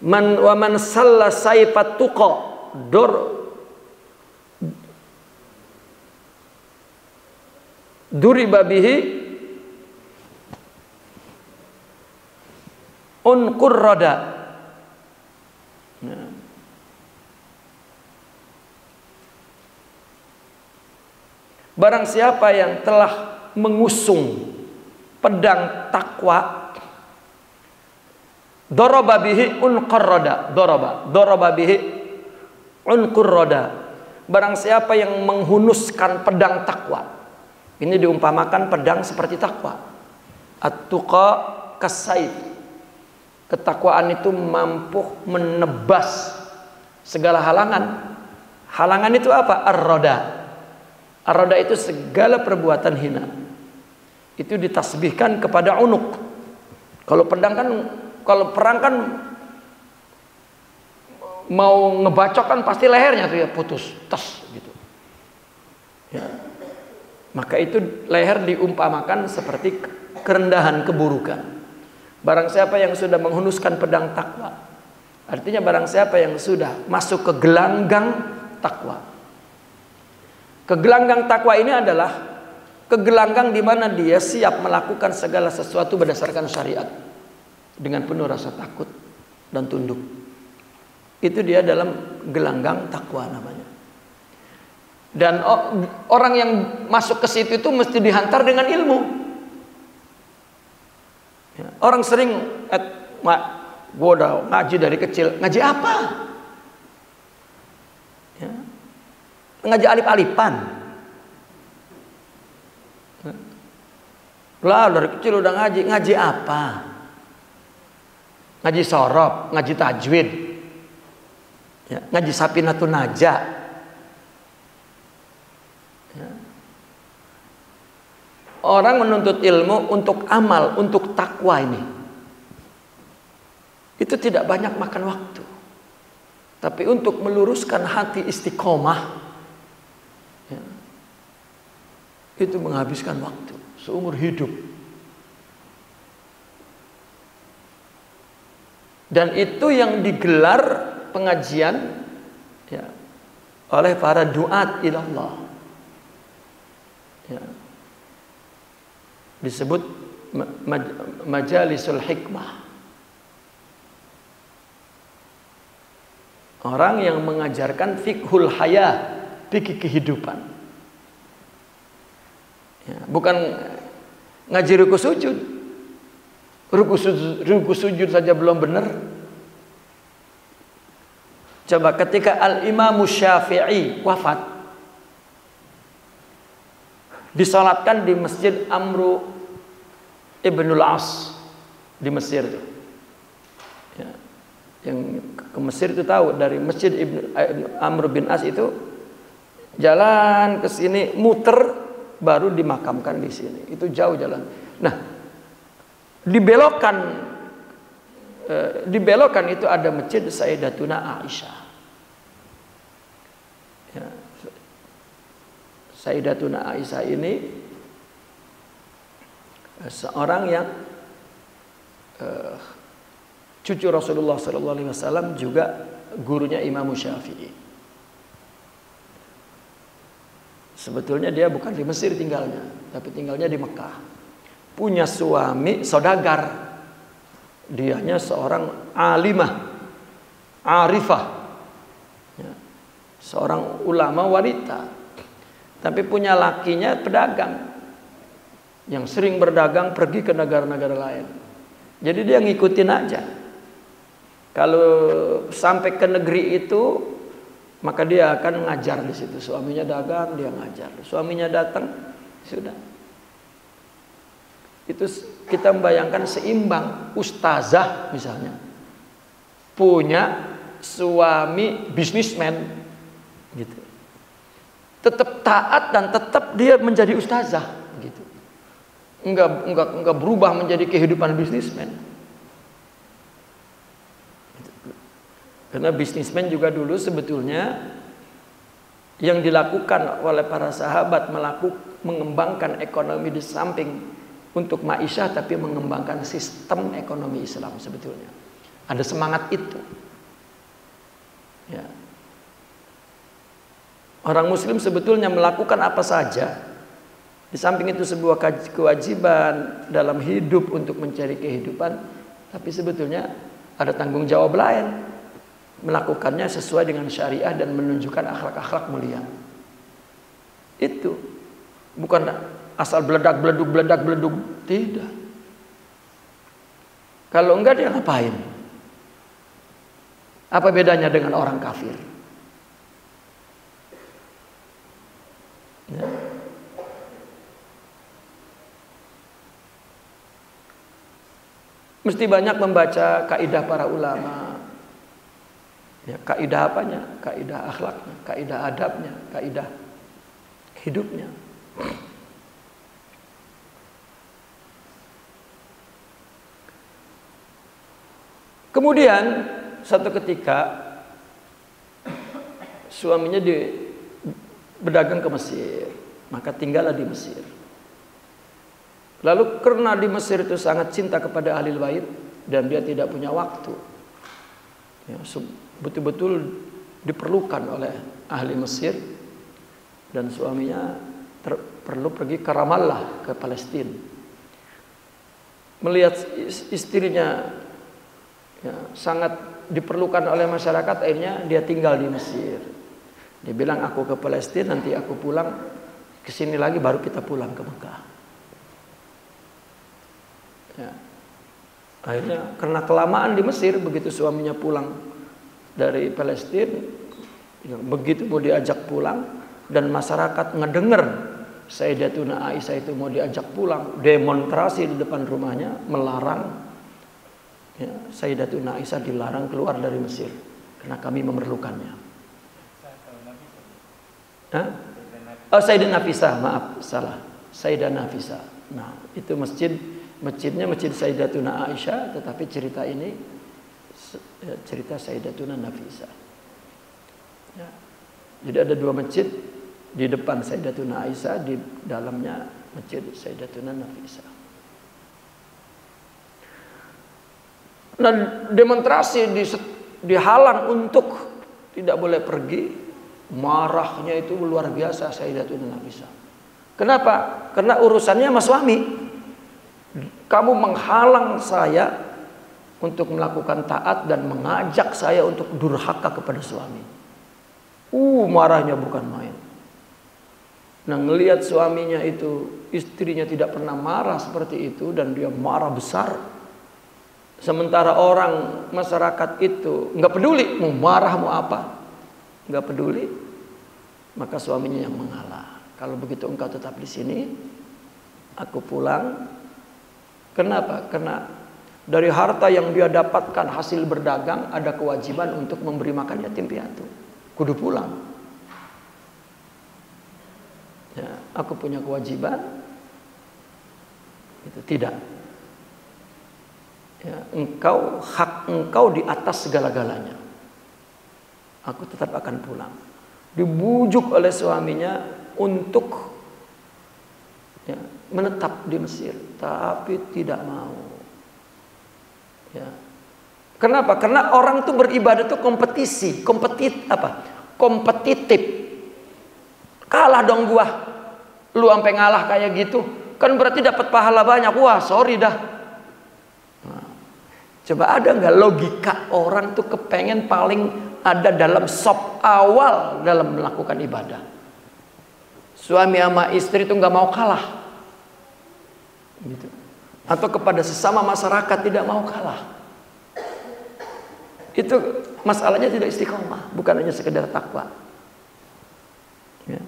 Man wa man salla sayfat tuqa duriba bihi unqur rada. Nah. Barang siapa yang telah mengusung pedang takwa, daraba bihi unqur rada, daraba bihi unqur rada. Barang siapa yang menghunuskan pedang takwa, ini diumpamakan pedang seperti takwa. At-tuqa kasayf. Ketakwaan itu mampu menebas segala halangan. Halangan itu apa? Ar-rada. Ar-rada itu segala perbuatan hina. Itu ditasbihkan kepada unuk. Kalau pedang kan, kalau perang kan mau ngebacok kan pasti lehernya tuh ya putus, tas gitu. Ya. Maka itu leher diumpamakan seperti kerendahan, keburukan. Barang siapa yang sudah menghunuskan pedang takwa, artinya barang siapa yang sudah masuk ke gelanggang takwa. Kegelanggang takwa ini adalah kegelanggang di mana dia siap melakukan segala sesuatu berdasarkan syariat dengan penuh rasa takut dan tunduk. Itu dia dalam gelanggang takwa namanya. Dan orang yang masuk ke situ itu mesti dihantar dengan ilmu. Ya, orang sering, gue udah ngaji dari kecil. Ngaji apa? Ya, ngaji alif-alifan. Lah dari kecil udah ngaji. Ngaji apa? Ngaji sorob, ngaji tajwid, ya, ngaji Sapinatun Najah. Ya. Orang menuntut ilmu untuk amal, untuk takwa ini, itu tidak banyak makan waktu. Tapi untuk meluruskan hati istiqomah, ya, itu menghabiskan waktu seumur hidup. Dan itu yang digelar pengajian, ya, oleh para duat ilallah. Ya. Disebut majalisul hikmah. Orang yang mengajarkan fiqhul hayah, fikih kehidupan. Ya, bukan ngaji ruku sujud. Ruku sujud saja belum benar. Coba ketika Al-Imam Syafi'i wafat, disolatkan di Masjid Amru Ibnul As di Mesir itu. Ya. Yang ke Mesir itu tahu, dari Masjid Amr bin As itu jalan ke sini, muter, baru dimakamkan di sini. Itu jauh jalan. Nah, dibelokan itu ada Masjid Sayyidatuna Aisyah. Ya. Sayyidatuna Aisyah ini seorang yang cucu Rasulullah SAW, juga gurunya Imam Syafi'i. Sebetulnya dia bukan di Mesir tinggalnya, tapi tinggalnya di Mekah. punya suami saudagar. Dianya seorang alimah, arifah, ya, seorang ulama wanita. Tapi punya lakinya pedagang yang sering berdagang pergi ke negara-negara lain. Jadi dia ngikutin aja. Kalau sampai ke negeri itu, maka dia akan ngajar di situ. Suaminya dagang, dia ngajar. Suaminya datang, sudah. Itu kita membayangkan seimbang. Ustazah misalnya punya suami bisnismen, gitu. Tetap taat dan tetap dia menjadi ustazah, gitu. Enggak berubah menjadi kehidupan bisnismen. Karena bisnismen juga dulu sebetulnya yang dilakukan oleh para sahabat mengembangkan ekonomi di samping untuk ma'isyah, tapi mengembangkan sistem ekonomi Islam sebetulnya. Ada semangat itu. Ya. Orang Muslim sebetulnya melakukan apa saja. Di samping itu sebuah kewajiban dalam hidup untuk mencari kehidupan, tapi sebetulnya ada tanggung jawab lain. Melakukannya sesuai dengan syariah dan menunjukkan akhlak-akhlak mulia. Itu bukan asal beleduk, tidak. Kalau enggak dia ngapain? Apa bedanya dengan orang kafir? Ya. Mesti banyak membaca kaidah para ulama. Ya, kaidah apanya? Kaidah akhlaknya, kaidah adabnya, kaidah hidupnya. Kemudian satu ketika suaminya berdagang ke Mesir, maka tinggallah di Mesir. Lalu karena di Mesir itu sangat cinta kepada ahli bait dan dia tidak punya waktu, ya, betul-betul diperlukan oleh ahli Mesir, dan suaminya perlu pergi ke Ramallah, ke Palestina. Melihat istrinya ya, sangat diperlukan oleh masyarakat, akhirnya dia tinggal di Mesir. Dia bilang, aku ke Palestina, nanti aku pulang ke sini lagi, baru kita pulang ke Mekah. Ya. Akhirnya karena kelamaan di Mesir, begitu suaminya pulang dari Palestina, ya, begitu mau diajak pulang dan masyarakat ngedenger Sayyidatuna Aisyah itu mau diajak pulang, demonstrasi di depan rumahnya melarang, ya, Sayyidatuna Aisyah dilarang keluar dari Mesir karena kami memerlukannya. Oh, Sayyidah Nafisah, maaf salah, Sayyidah Nafisah. Nah, itu masjidnya masjid Sayyidatuna Aisyah, tetapi cerita ini cerita Sayyidatuna Nafisah. Ya. Jadi ada dua masjid, di depan Sayyidatuna Aisyah, di dalamnya masjid Sayyidatuna Nafisah. Nah, demonstrasi dihalang untuk tidak boleh pergi. Marahnya itu luar biasa Sayyidatuna Nafisah. Kenapa? Karena urusannya sama suami. Kamu menghalang saya untuk melakukan taat dan mengajak saya untuk durhaka kepada suami. Marahnya bukan main. Nah, ngelihat suaminya itu, istrinya tidak pernah marah seperti itu, dan dia marah besar. Sementara orang masyarakat itu nggak peduli mau marah mau apa, nggak peduli, maka suaminya yang mengalah. Kalau begitu engkau tetap di sini, aku pulang. Kenapa? Karena dari harta yang dia dapatkan hasil berdagang, ada kewajiban untuk memberi makan yatim piatu. Kudu pulang. Ya, aku punya kewajiban. Itu tidak. Ya, hak engkau di atas segala-galanya. Aku tetap akan pulang. Dibujuk oleh suaminya untuk ya, menetap di Mesir, tapi tidak mau. Ya. Kenapa? Karena orang itu beribadah itu kompetitif. Kalah dong gua. Lu sampai ngalah kayak gitu. kan berarti dapat pahala banyak. Wah, sorry dah. Nah, coba ada nggak logika orang tuh kepengen paling ada dalam sop awal dalam melakukan ibadah? Suami sama istri itu nggak mau kalah, gitu. Atau kepada sesama masyarakat tidak mau kalah. Itu masalahnya tidak istiqomah, bukan hanya sekedar takwa. Ya.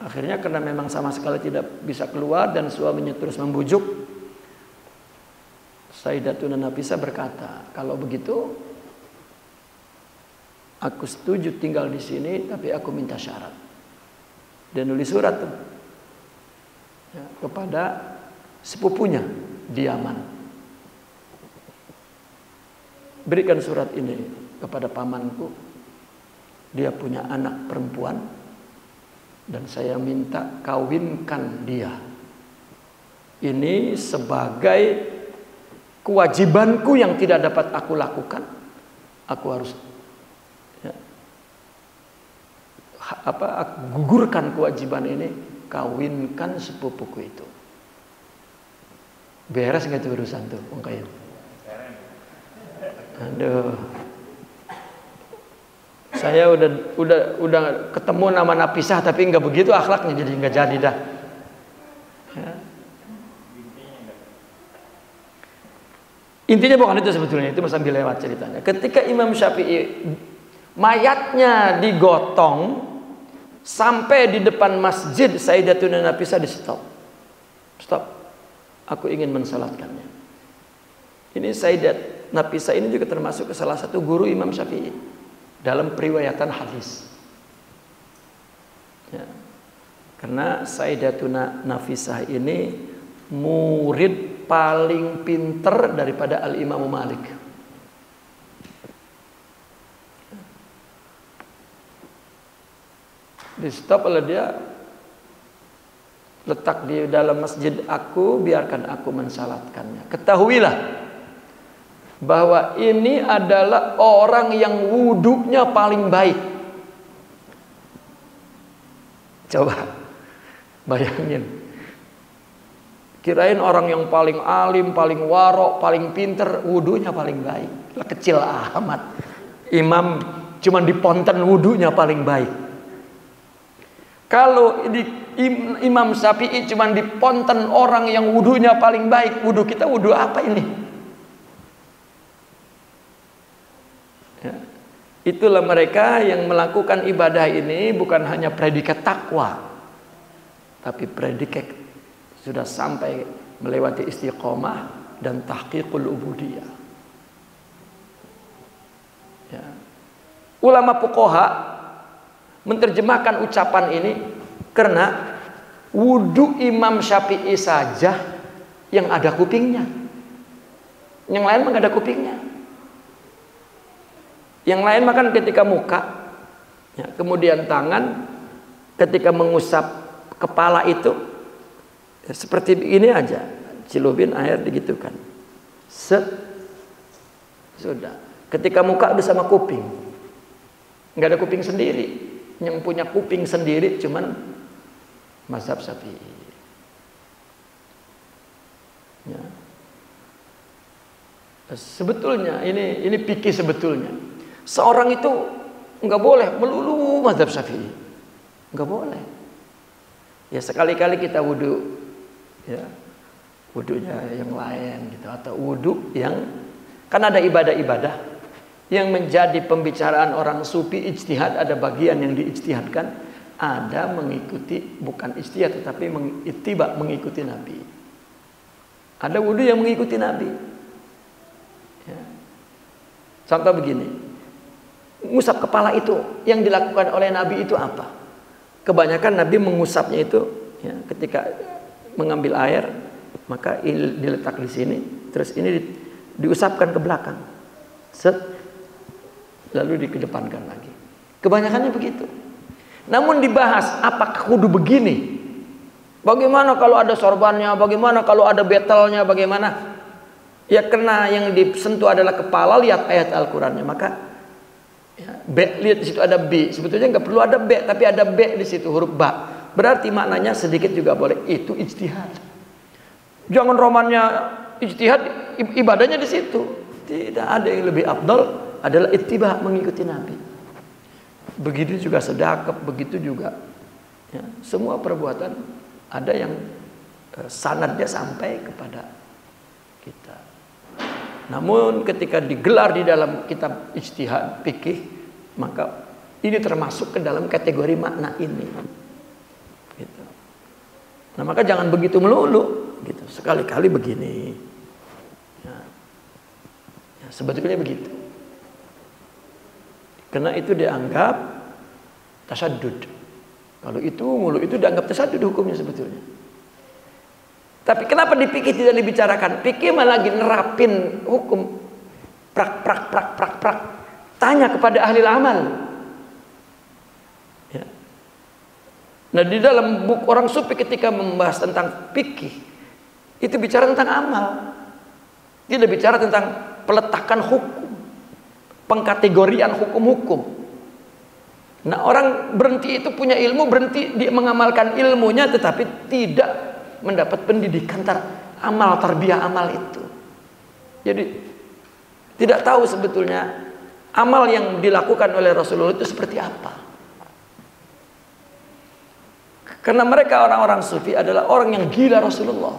Akhirnya karena memang sama sekali tidak bisa keluar dan suaminya terus membujuk, Sayyidatuna Nafisah berkata, kalau begitu aku setuju tinggal di sini, tapi aku minta syarat. Dan nulis surat tuh, ya, kepada sepupunya di Yaman. Berikan surat ini kepada pamanku. Dia punya anak perempuan dan saya minta kawinkan dia. Ini sebagai kewajibanku yang tidak dapat aku lakukan. Aku harus gugurkan kewajiban ini, kawinkan sepupuku itu. Beres nggak tuh urusan tuh, Bang Kayu? Aduh, saya udah ketemu nama Nafisah tapi nggak begitu akhlaknya, jadi nggak jadi dah. Ya. Intinya bukan itu sebetulnya, itu sambil lewat ceritanya. Ketika Imam Syafi'i mayatnya digotong sampai di depan masjid, Sayyidatuna Nafisah di stop. Aku ingin mensalatkannya. Ini Sayyidat Nafisah ini juga termasuk salah satu guru Imam Syafi'i dalam periwayatan hadis. Ya. Karena Sayyidatuna Nafisah ini murid paling pinter daripada Al-Imam Malik. Di stop oleh dia, letak di dalam masjid aku, biarkan aku mensalatkannya. Ketahuilah bahwa ini adalah orang yang wudunya paling baik. Coba bayangin, kirain orang yang paling alim, paling warok, paling pinter, wudunya paling baik. Kecil amat. Imam cuman di ponten wudunya paling baik. Kalau di Imam Syafi'i cuma di ponten orang yang wudunya paling baik, wudu kita wudu apa ini? Ya. Itulah mereka yang melakukan ibadah ini bukan hanya predikat takwa, tapi predikat sudah sampai melewati istiqomah dan tahqiqul ubudiyah. Ya. Ulama fuqaha menerjemahkan ucapan ini karena wudu Imam Syafi'i saja yang ada kupingnya, yang lain mah nggak ada kupingnya. Yang lain makan ketika muka, ya, kemudian tangan ketika mengusap kepala itu ya, seperti ini aja, cilupin air digitukan, sudah. Ketika muka udah sama kuping, nggak ada kuping sendiri. Yang punya kuping sendiri cuman mazhab Syafi'i. Ya. Sebetulnya ini pikir sebetulnya. Seorang itu nggak boleh melulu mazhab Syafi'i, nggak boleh. Ya sekali-kali kita wudu, ya wudunya yang lain gitu, atau wudu yang kan ada ibadah-ibadah yang menjadi pembicaraan orang sufi ijtihad, ada bagian yang diijtihadkan, ada mengikuti bukan ijtihad tetapi ittiba, mengikuti Nabi. Ada wudu yang mengikuti Nabi. Ya. Contoh begini, ngusap kepala itu yang dilakukan oleh Nabi itu apa? Kebanyakan Nabi mengusapnya itu ya, ketika mengambil air maka diletak di sini, terus ini diusapkan ke belakang. Set. Lalu dikedepankan lagi. Kebanyakannya begitu. Namun dibahas apakah kudu begini? Bagaimana kalau ada sorbannya? Bagaimana kalau ada betelnya? Bagaimana? Ya karena yang disentuh adalah kepala, lihat ayat Al-Qurannya. Maka ya, B, lihat di situ ada B. Sebetulnya nggak perlu ada B, tapi ada B di situ, huruf ba. berarti maknanya sedikit juga boleh. Itu ijtihad. Jangan romannya ijtihad, ibadahnya di situ. Tidak ada yang lebih afdal adalah ittiba, mengikuti Nabi. Begitu juga sedekah, begitu juga ya, semua perbuatan ada yang sanadnya sampai kepada kita. Namun ketika digelar di dalam kitab ijtihad fikih, maka ini termasuk ke dalam kategori makna ini. Gitu. Nah, maka jangan begitu melulu, gitu. Sekali-kali begini. Ya. Ya, sebetulnya begitu. Karena itu dianggap tasaddud. Kalau itu mulu itu dianggap tasaddud hukumnya sebetulnya. Tapi kenapa di fikih tidak dibicarakan? Fikih malah lagi nerapin hukum prak. Tanya kepada ahli amal. Ya. Nah, di dalam buku orang sufi ketika membahas tentang fikih itu bicara tentang amal. Tidak bicara tentang peletakan hukum, pengkategorian hukum-hukum. Nah, orang berhenti itu punya ilmu, berhenti dia mengamalkan ilmunya tetapi tidak mendapat pendidikan amal, tarbiyah amal itu. Jadi tidak tahu sebetulnya amal yang dilakukan oleh Rasulullah itu seperti apa. Karena mereka orang-orang sufi adalah orang yang gila Rasulullah.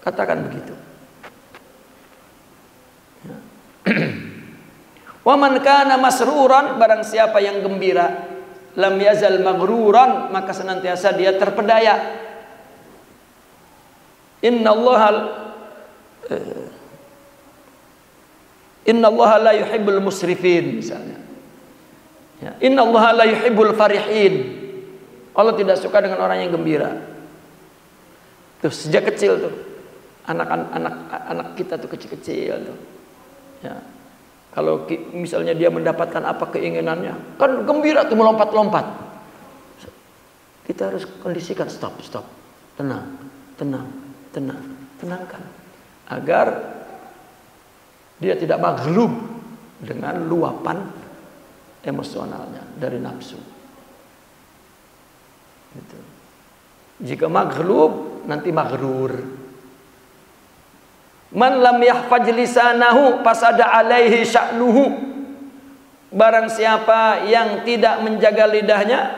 Katakan begitu. Ya. Wa man kana masruran, barang siapa yang gembira, lam yazal maghruran, maka senantiasa dia terpedaya. Innallaha la yuhibbul musrifin misalnya. Ya, innallaha la yuhibbul farihin. Allah tidak suka dengan orang yang gembira. Tuh sejak kecil tuh anak kita tuh kecil-kecil tuh. Ya. Kalau misalnya dia mendapatkan apa keinginannya, kan gembira tuh melompat-lompat. Kita harus kondisikan, stop. Tenangkan. Agar dia tidak maghlub dengan luapan emosionalnya dari nafsu. Gitu. Jika maghlub nanti maghrur. Man lam yahfaz lisanahu fasada alaihi sya'nuhu. Barang siapa yang tidak menjaga lidahnya,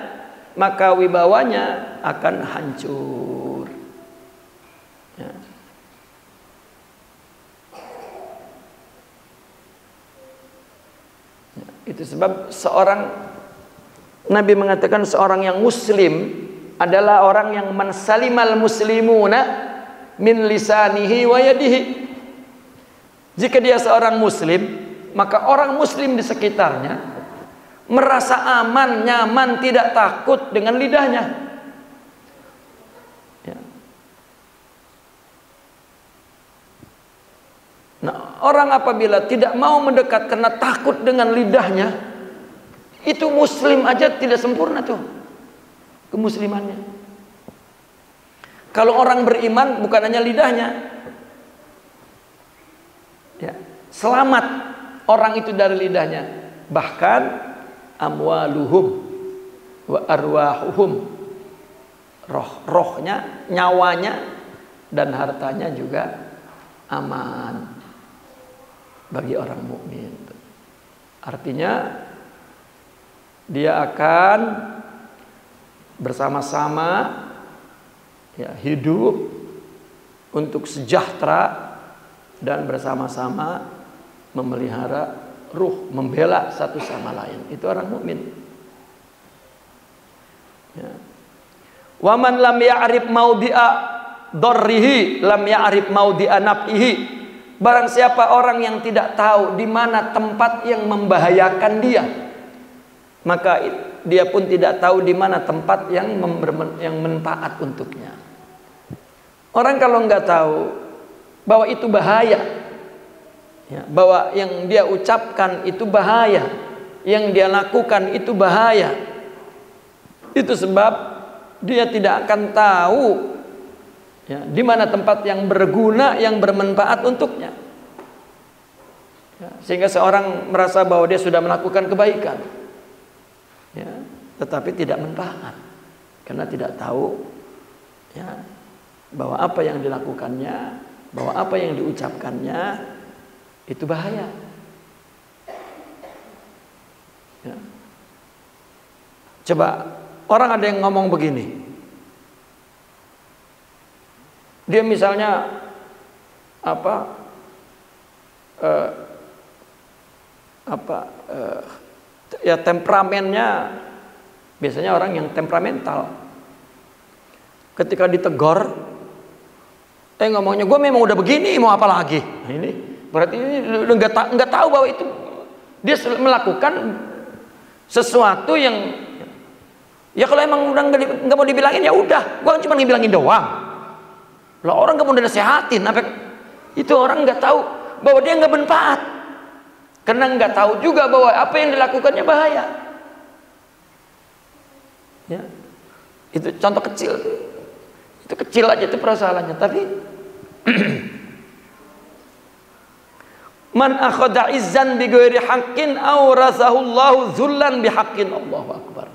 maka wibawanya akan hancur. Ya. Ya, itu sebab Nabi mengatakan seorang yang muslim adalah orang yang mansalimal muslimuna min lisanihi wa yadihi. Jika dia seorang muslim, maka orang muslim di sekitarnya merasa aman, nyaman, tidak takut dengan lidahnya. Ya. Nah, orang apabila tidak mau mendekat karena takut dengan lidahnya, itu muslim aja tidak sempurna tuh kemuslimannya. Kalau orang beriman bukan hanya lidahnya, ya, selamat orang itu dari lidahnya, bahkan amwaluhum wa arwahuhum, rohnya, nyawanya dan hartanya juga aman bagi orang mukmin. Artinya dia akan bersama-sama ya, hidup untuk sejahtera dan bersama-sama memelihara ruh, membela satu sama lain. Itu orang mukmin. Ya. Wa man lam ya'rif maudi'a darrihi lam ya'rif maudi'a naf'ihi. Barang siapa orang yang tidak tahu di mana tempat yang membahayakan dia, maka dia pun tidak tahu di mana tempat yang manfaat untuknya. Orang kalau nggak tahu bahwa itu bahaya, ya, bahwa yang dia ucapkan itu bahaya, yang dia lakukan itu bahaya, itu sebab dia tidak akan tahu ya, di mana tempat yang berguna, yang bermanfaat untuknya. Ya, sehingga seorang merasa bahwa dia sudah melakukan kebaikan, ya, tetapi tidak manfaat. karena tidak tahu ya bahwa apa yang dilakukannya, bahwa apa yang diucapkannya itu bahaya. Ya. Coba orang ada yang ngomong begini, dia misalnya ya temperamennya, biasanya orang yang temperamental ketika ditegor ngomongnya gue memang udah begini mau apa lagi. Nah, ini berarti ini udah nggak tahu bahwa itu dia melakukan sesuatu yang ya kalau emang udah nggak mau dibilangin ya udah, gue cuma ngebilangin doang. Lah orang nggak mau dinasehatin, itu orang nggak tahu bahwa dia nggak bermanfaat, karena nggak tahu juga bahwa apa yang dilakukannya bahaya. Ya, itu contoh kecil, itu kecil aja itu persoalannya. Tapi man akhadha izzan bi ghairi haqqin awrathahu Allahu dzullan bi haqqin. Allahu akbar.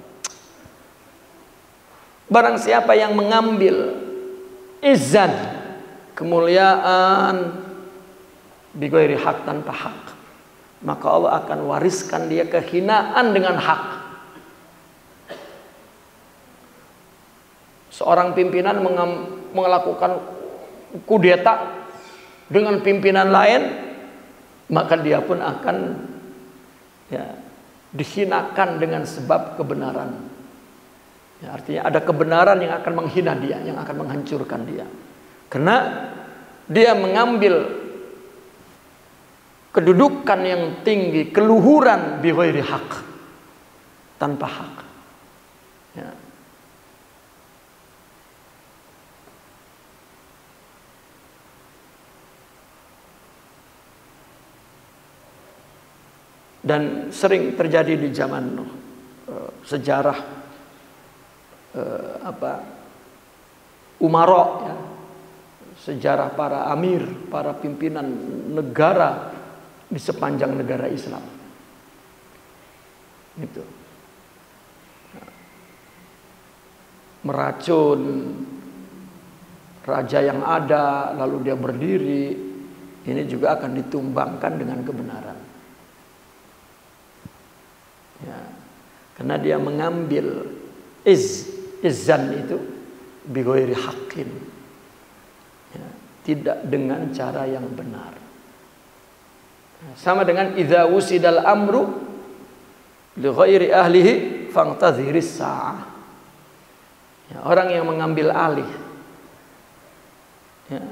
Barang siapa yang mengambil izzan, kemuliaan bi ghairi haq, tanpa hak, maka Allah akan wariskan dia kehinaan dengan hak. Seorang pimpinan melakukan kudeta dengan pimpinan lain, maka dia pun akan ya, dihinakan dengan sebab kebenaran. Ya, artinya ada kebenaran yang akan menghina dia, yang akan menghancurkan dia, karena dia mengambil kedudukan yang tinggi, keluhuran bi ghairi haq, tanpa hak. Ya. Dan sering terjadi di zaman sejarah Umarok, ya, sejarah para amir, para pimpinan negara di sepanjang negara Islam. Itu meracun raja yang ada, lalu dia berdiri. Ini juga akan ditumbangkan dengan kebenaran. Ya, karena dia mengambil izzan itu bi ghairi haqqin, ya, tidak dengan cara yang benar. Sama dengan idza wusidal amru li ghairi ahlihi fantadhiris sa'ah. Ya, orang yang mengambil alih ya,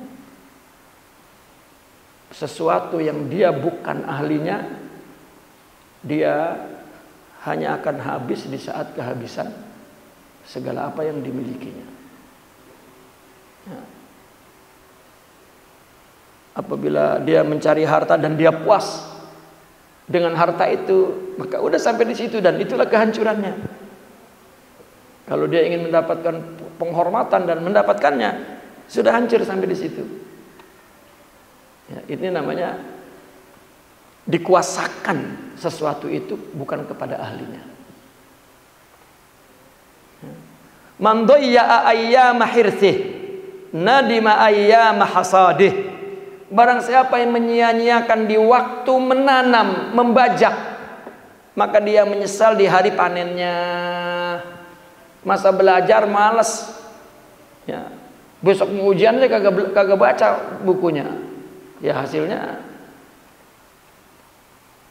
sesuatu yang dia bukan ahlinya, dia hanya akan habis di saat kehabisan segala apa yang dimilikinya. Ya. Apabila dia mencari harta dan dia puas dengan harta itu, maka udah sampai di situ dan itulah kehancurannya. Kalau dia ingin mendapatkan penghormatan dan mendapatkannya, sudah hancur sampai di situ. Ya, ini namanya dikuasakan sesuatu itu bukan kepada ahlinya. Man dayya ayyama hirsih nadima ayyama hasadih. Barang siapa yang menyia-nyiakan di waktu menanam, membajak, maka dia menyesal di hari panennya. Masa belajar malas, ya, besok mau ujian saya kagak baca bukunya, ya hasilnya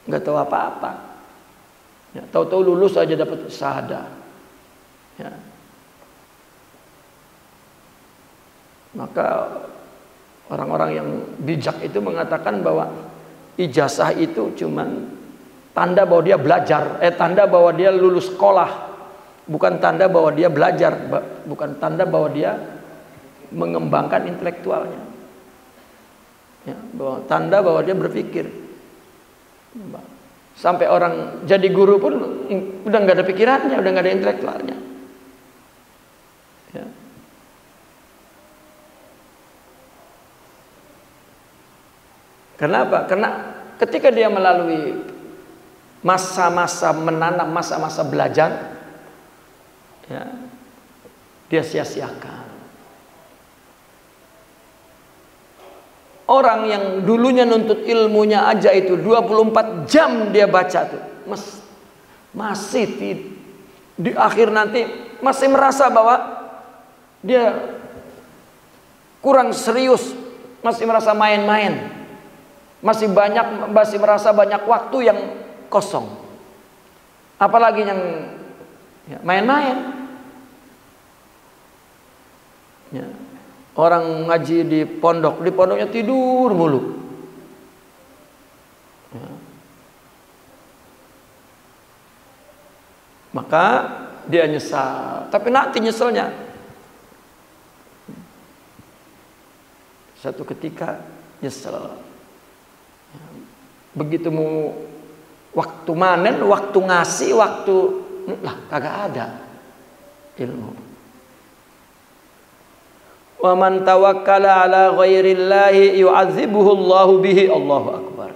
nggak tahu apa-apa. Ya, tahu-tahu lulus aja dapat syahada. Ya. Maka orang-orang yang bijak itu mengatakan bahwa ijazah itu cuman tanda bahwa dia belajar, tanda bahwa dia lulus sekolah, bukan tanda bahwa dia belajar, bukan tanda bahwa dia mengembangkan intelektualnya. Ya, bahwa tanda bahwa dia berpikir. Sampai orang jadi guru pun udah nggak ada pikirannya, udah nggak ada intelektualnya. Ya. Kenapa? Karena ketika dia melalui masa-masa menanam, masa-masa belajar, ya, dia sia-siakan. Orang yang dulunya nuntut ilmunya aja itu 24 jam dia baca tuh, masih di akhir nanti masih merasa bahwa dia kurang serius, masih merasa main-main, masih merasa banyak waktu yang kosong, apalagi yang main-main. Ya. Orang ngaji di pondoknya tidur mulu. Ya. Maka dia nyesal, tapi nanti nyeselnya satu ketika nyesel. Ya. Begitu mau waktu manen, waktu ngasih, waktu lah kagak ada ilmu. Wa man tawakkala ala ghairillahi yu'adzibuhu Allahu bihi. Allahu akbar.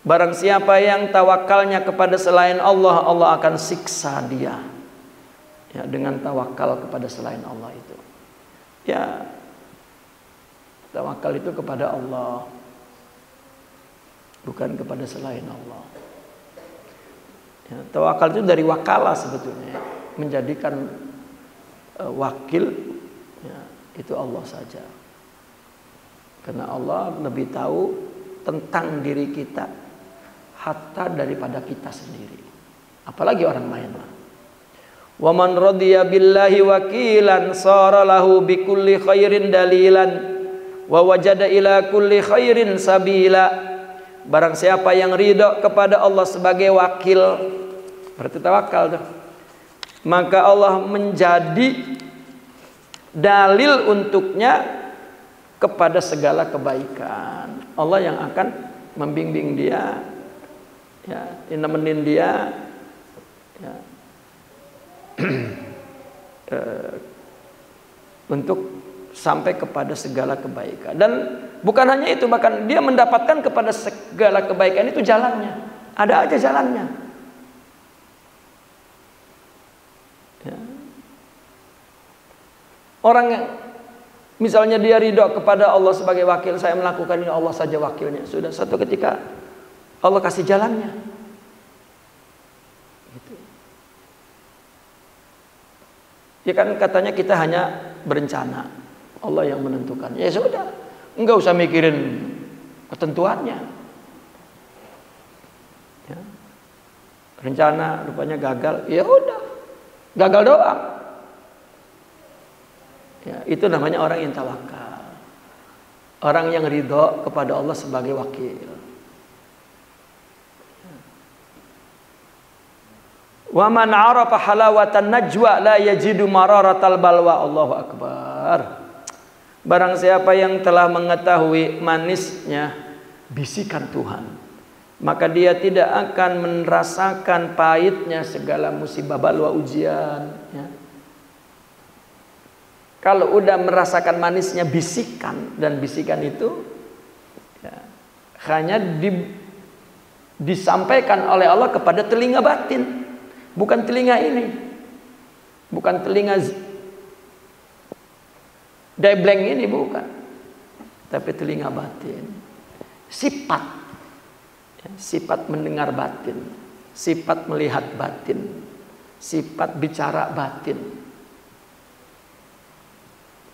Barang siapa yang tawakalnya kepada selain Allah, Allah akan siksa dia. Ya, dengan tawakal kepada selain Allah itu. Ya, tawakal itu kepada Allah, bukan kepada selain Allah. Ya, tawakal itu dari wakala sebetulnya, menjadikan wakil. Ya, itu Allah saja. Karena Allah lebih tahu tentang diri kita hatta daripada kita sendiri. Apalagi orang lain. Wa man radiya billahi wakilan sara lahu bikulli khairin dalilan wa wajada ila kulli khairin sabila. Barang siapa yang ridho kepada Allah sebagai wakil, berarti tawakal tuh, maka Allah menjadi dalil untuknya kepada segala kebaikan. Allah yang akan membimbing dia, ya, nemenin dia, ya, untuk sampai kepada segala kebaikan. Dan bukan hanya itu, bahkan dia mendapatkan kepada segala kebaikan itu jalannya. Ada aja jalannya. Ya. Orang yang misalnya dia ridho kepada Allah sebagai wakil, saya melakukan ini, Allah saja wakilnya. Sudah satu ketika Allah kasih jalannya. Gitu. Ya kan katanya kita hanya berencana, Allah yang menentukan. Ya sudah, enggak usah mikirin ketentuannya. Ya. Rencana rupanya gagal, ya udah, gagal doang. Ya, itu namanya orang yang tawakal. Orang yang ridho kepada Allah sebagai wakil. Wa man 'arafa halawatan najwa la yajidu mararatal balwa. Allahu akbar. Barang siapa yang telah mengetahui manisnya bisikan Tuhan, maka dia tidak akan merasakan pahitnya segala musibah, balwa, ujian, ya. Kalau udah merasakan manisnya bisikan, dan bisikan itu ya, hanya disampaikan oleh Allah kepada telinga batin, bukan telinga ini, bukan telinga debleng ini, bukan, tapi telinga batin. Sifat, ya, sifat mendengar batin, sifat melihat batin, sifat bicara batin.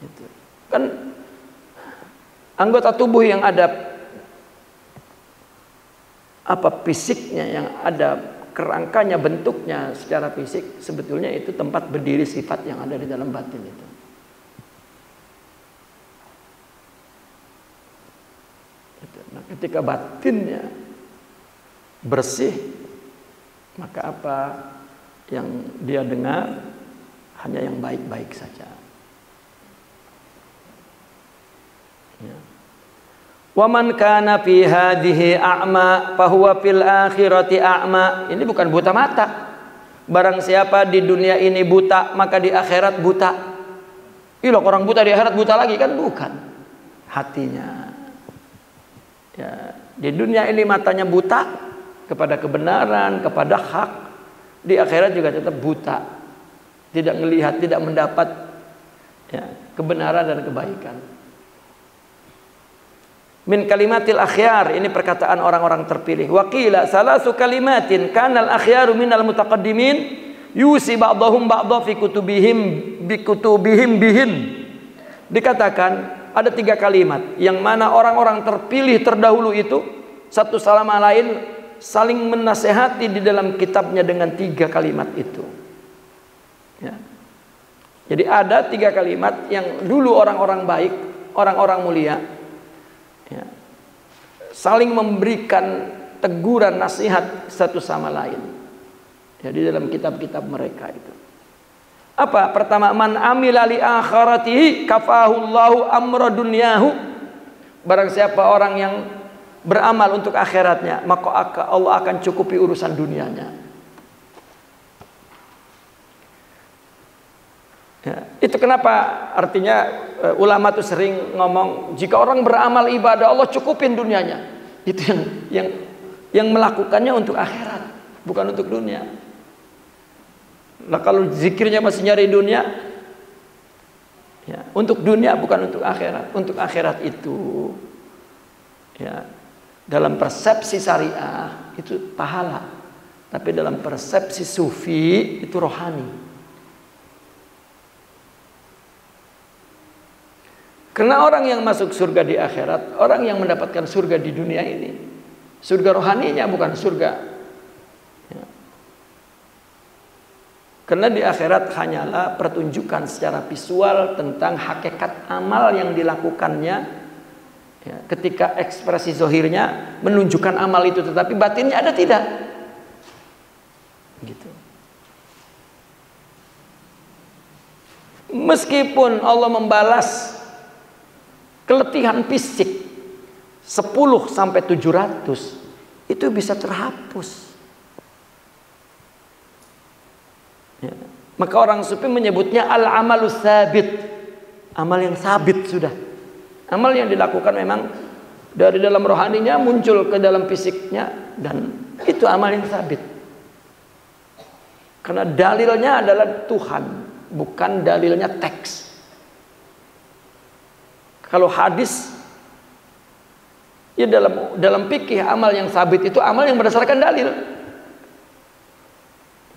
Gitu. Kan anggota tubuh yang ada fisiknya, yang ada kerangkanya, bentuknya secara fisik, sebetulnya itu tempat berdiri sifat yang ada di dalam batin itu. Gitu. Nah, ketika batinnya bersih, maka apa yang dia dengar hanya yang baik-baik saja. Wa man kana fi hadhihi a'ma fa huwa fil akhirati a'ma. Ini bukan buta mata. Barang siapa di dunia ini buta, maka di akhirat buta. Ih, orang buta di akhirat buta lagi, kan bukan. Hatinya. Ya, di dunia ini matanya buta kepada kebenaran, kepada hak. Di akhirat juga tetap buta. Tidak melihat, tidak mendapat ya, kebenaran dan kebaikan. Min kalimatil akhyar, ini perkataan orang-orang terpilih. Wa qila salasu kalimatin kanal akhyaru minal mutaqaddimin yusi ba'dahum ba'dha fi kutubihim bihin. Dikatakan ada 3 kalimat yang mana orang-orang terpilih terdahulu itu satu sama lain saling menasehati di dalam kitabnya dengan 3 kalimat itu. Ya. Jadi ada 3 kalimat yang dulu orang-orang baik, orang-orang mulia, ya, saling memberikan teguran nasihat satu sama lain, ya, di dalam kitab-kitab mereka itu. Apa? Pertama, man amila li akhiratihi kafahullahu amra dunyahu. Barang siapa orang yang beramal untuk akhiratnya, maka Allah akan cukupi urusan dunianya. Ya, itu kenapa artinya ulama tuh sering ngomong jika orang beramal ibadah Allah cukupin dunianya. Itu yang melakukannya untuk akhirat, bukan untuk dunia. Lah kalau zikirnya masih nyari dunia, ya, untuk dunia bukan untuk akhirat. Untuk akhirat itu, ya, dalam persepsi syariah itu pahala, tapi dalam persepsi sufi itu rohani. Karena orang yang masuk surga di akhirat, orang yang mendapatkan surga di dunia ini, surga rohaninya bukan surga. Ya. Karena di akhirat hanyalah pertunjukan secara visual tentang hakikat amal yang dilakukannya. Ya, ketika ekspresi zohirnya menunjukkan amal itu, tetapi batinnya ada tidak? Gitu. Meskipun Allah membalas keletihan fisik 10 sampai 700 itu bisa terhapus. Ya. Maka orang sufi menyebutnya al-amalus sabit, amal yang sabit sudah. Amal yang dilakukan memang dari dalam rohaninya muncul ke dalam fisiknya, dan itu amal yang sabit. Karena dalilnya adalah Tuhan, bukan dalilnya teks. Kalau hadis, ya dalam fikih amal yang sabit itu amal yang berdasarkan dalil.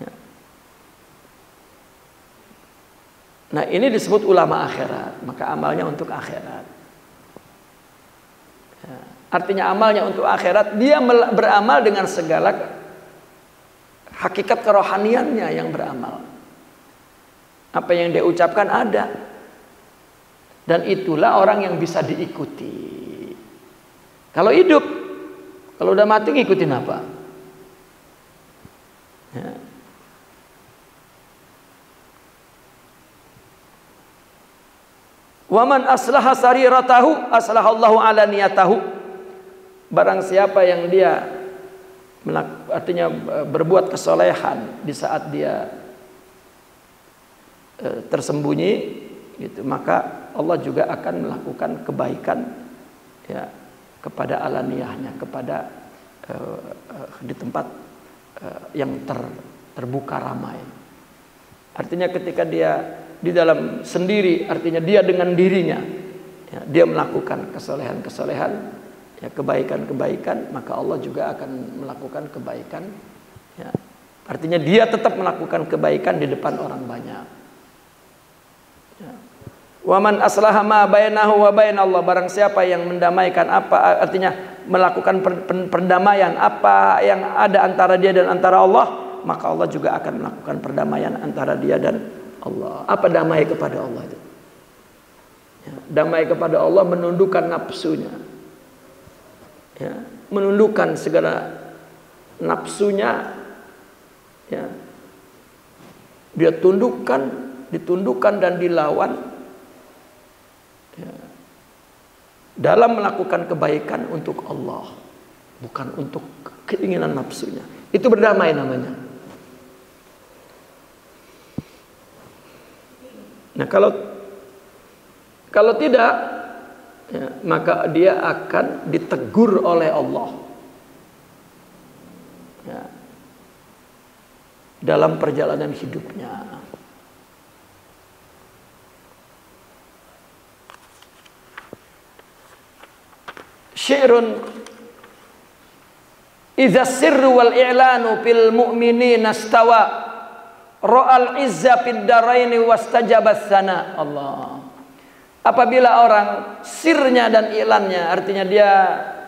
Ya. Nah ini disebut ulama akhirat, maka amalnya untuk akhirat. Ya. Artinya amalnya untuk akhirat, dia beramal dengan segala hakikat kerohaniannya yang beramal. Apa yang dia ucapkan ada. Dan itulah orang yang bisa diikuti. Kalau hidup, kalau udah mati ngikutin apa? Ya. Waman aslaha sariratahu aslahallahu ala niyatahu. Barang siapa yang dia artinya berbuat kesolehan di saat dia tersembunyi, gitu, maka Allah juga akan melakukan kebaikan, ya, kepada alaniyahnya, kepada di tempat yang terbuka ramai. Artinya ketika dia di dalam sendiri, artinya dia dengan dirinya, ya, dia melakukan kesolehan-kesolehan, ya, kebaikan-kebaikan, maka Allah juga akan melakukan kebaikan, ya. Artinya dia tetap melakukan kebaikan di depan orang banyak. Ya. Waman aslaha ma bainahu wa bain Allah, barang siapa yang mendamaikan apa, artinya melakukan perdamaian apa yang ada antara dia dan antara Allah, maka Allah juga akan melakukan perdamaian antara dia dan Allah. Apa damai kepada Allah itu? Ya, damai kepada Allah menundukkan nafsunya, ya, menundukkan segala nafsunya, ya, dia ditundukkan dan dilawan. Ya. Dalam melakukan kebaikan untuk Allah, bukan untuk keinginan nafsunya. Itu berdamai namanya. Nah kalau tidak, ya, maka dia akan ditegur oleh Allah, ya, dalam perjalanan hidupnya. syi'run idza sirru wal i'lanu fil mu'minina stawa ra'al izza fid daraini wastajabas sana. Allah. Apabila orang sirnya dan iklannya, artinya dia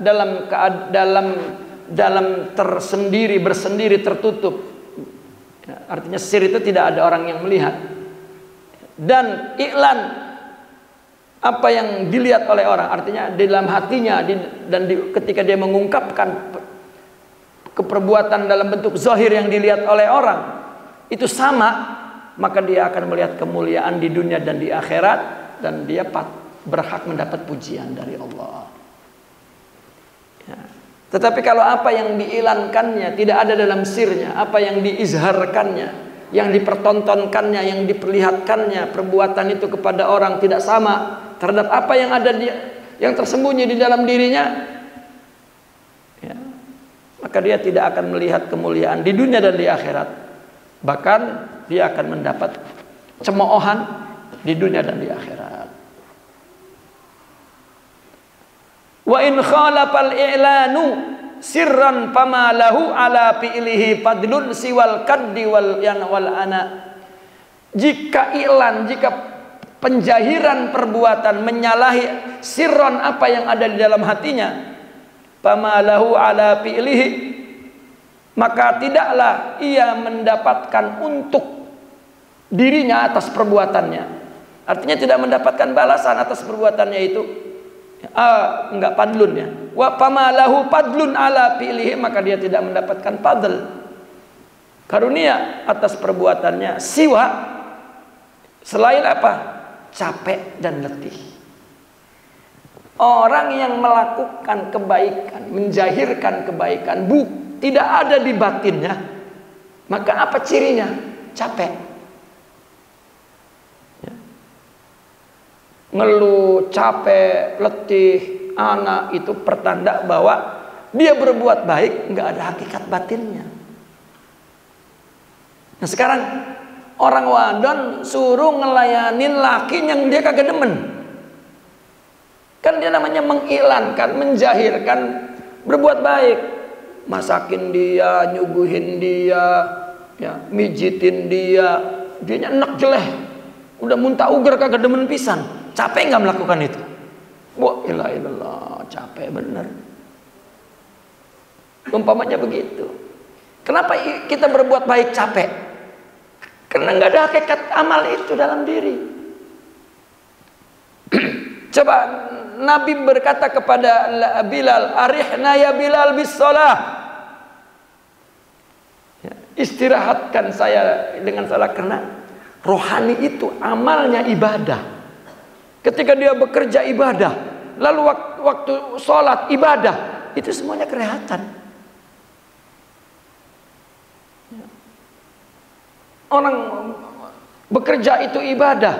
dalam tersendiri, bersendiri, tertutup. Artinya sir itu tidak ada orang yang melihat. Dan iklan apa yang dilihat oleh orang, artinya di dalam hatinya ketika dia mengungkapkan keperbuatan dalam bentuk zahir yang dilihat oleh orang itu sama, maka dia akan melihat kemuliaan di dunia dan di akhirat, dan dia berhak mendapat pujian dari Allah. Ya. Tetapi kalau apa yang diiklankannya tidak ada dalam sirnya, apa yang diizharkannya, yang dipertontonkannya, yang diperlihatkannya, perbuatan itu kepada orang tidak sama terhadap apa yang ada yang tersembunyi di dalam dirinya, ya, maka dia tidak akan melihat kemuliaan di dunia dan di akhirat. Bahkan dia akan mendapat cemoohan di dunia dan di akhirat. Wa in khalafal i'lanu sirran fama lahu ala fi'lihi fadlun siwal kaddi wal ana. Jika iklan, jika penjahiran perbuatan menyalahi sirron apa yang ada di dalam hatinya, fama lahu ala fi'lihi, maka tidaklah ia mendapatkan untuk dirinya atas perbuatannya. Artinya tidak mendapatkan balasan atas perbuatannya itu. Enggak padlun ya. Wa fama lahu padlun ala fi'lihi, maka dia tidak mendapatkan padl, karunia atas perbuatannya, siwa selain apa? Capek dan letih. Orang yang melakukan kebaikan, menjahirkan kebaikan, tidak ada di batinnya, maka apa cirinya? Capek. Ya. Ngeluh, capek, letih, anak, itu pertanda bahwa dia berbuat baik, nggak ada hakikat batinnya. Nah sekarang orang wadon suruh ngelayanin laki yang dia kagak demen. Kan dia namanya mengiklankan, menjahirkan berbuat baik. Masakin dia, nyuguhin dia, ya, mijitin dia, dianya enak jeleh, udah muntah uger kagak demen pisan. Capek nggak melakukan itu? Wah, ilah ilallah, capek bener. Umpamanya begitu. Kenapa kita berbuat baik capek? Karena nggak ada hakikat amal itu dalam diri. Coba Nabi berkata kepada Bilal, arihna ya Bilal bis shalah. Istirahatkan saya dengan salat, karena rohani itu amalnya ibadah. Ketika dia bekerja ibadah, lalu waktu sholat ibadah, itu semuanya kelihatan. Orang bekerja itu ibadah.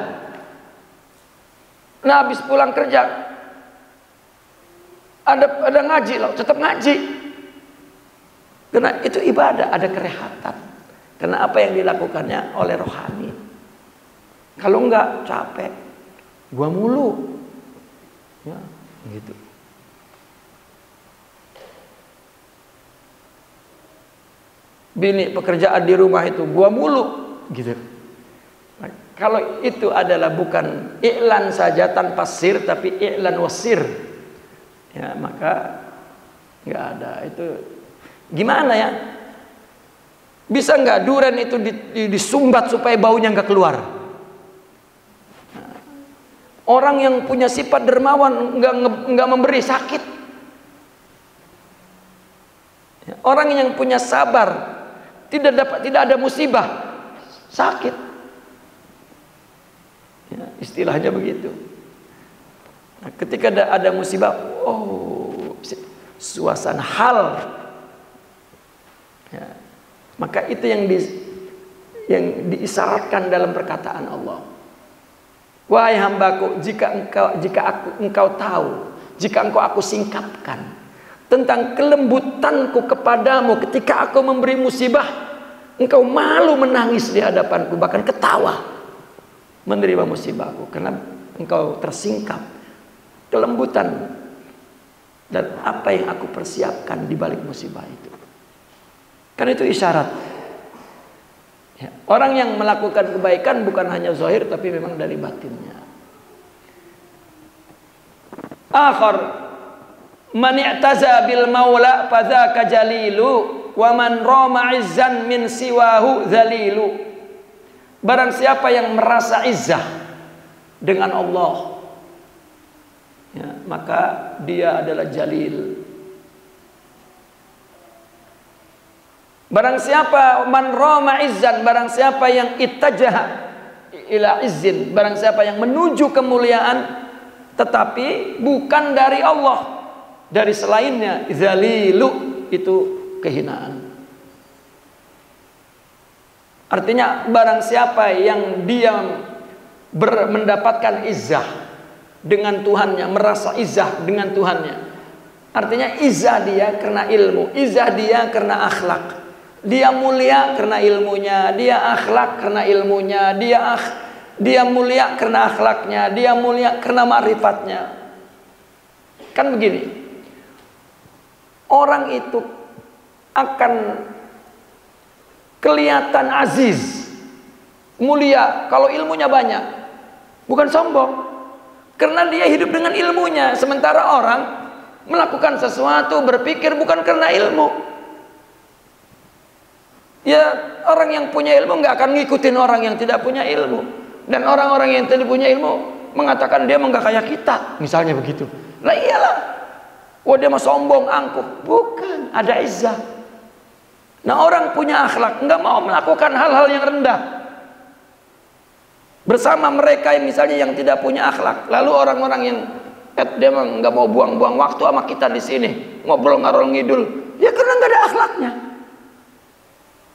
Nah habis pulang kerja, ada ngaji loh, tetap ngaji. Karena itu ibadah, ada kerehatan. Karena apa yang dilakukannya oleh rohani. Kalau enggak capek, gua mulu, ya gitu. Bini pekerjaan di rumah itu gua mulu, gitu. Nah, kalau itu adalah bukan iklan saja tanpa sir, tapi iklan wasir, ya maka nggak ada itu. Gimana ya? Bisa nggak duren itu disumbat supaya baunya nggak keluar? Nah, orang yang punya sifat dermawan nggak memberi sakit. Orang yang punya sabar tidak ada musibah, sakit. Ya, istilahnya begitu. Nah, ketika ada musibah, oh, suasana hal. Ya, maka itu yang diisyaratkan dalam perkataan Allah. Wahai hambaku, jika engkau tahu, jika aku singkapkan tentang kelembutanku kepadamu ketika aku memberi musibah, engkau malu menangis di hadapanku, bahkan ketawa menerima musibahku, karena engkau tersingkap kelembutan dan apa yang aku persiapkan di balik musibah itu. Kan itu isyarat. Ya, orang yang melakukan kebaikan bukan hanya zahir tapi memang dari batinnya. Akhar man i'taza bil maula fadzaka jalilu wa man rama izzan min siwahu dzalilu. Barang siapa yang merasa izzah dengan Allah, ya, maka dia adalah jalil. Barang siapa man rama izzan, barang siapa yang ittajaha ila izzin, barang siapa yang menuju kemuliaan tetapi bukan dari Allah, dari selainnya, zalilu, itu kehinaan. Artinya barang siapa yang dia mendapatkan izzah dengan Tuhannya, merasa izzah dengan Tuhannya, artinya izzah dia karena ilmu, izzah dia karena akhlak. Dia mulia karena ilmunya, dia akhlak karena ilmunya, dia mulia karena akhlaknya, dia mulia karena ma'rifatnya. Kan begini, orang itu akan kelihatan aziz, mulia kalau ilmunya banyak, bukan sombong, karena dia hidup dengan ilmunya. Sementara orang melakukan sesuatu berpikir bukan karena ilmu. Ya, orang yang punya ilmu nggak akan ngikutin orang yang tidak punya ilmu, dan orang-orang yang tidak punya ilmu mengatakan dia nggak kayak kita, misalnya begitu. Lah iyalah, wah dia mah sombong, angkuh. Bukan, ada izzah. Nah, orang punya akhlak nggak mau melakukan hal-hal yang rendah bersama mereka yang misalnya yang tidak punya akhlak. Lalu orang-orang yang dia mah nggak mau buang-buang waktu sama kita di sini ngobrol ngarol ngidul, ya karena nggak ada akhlaknya.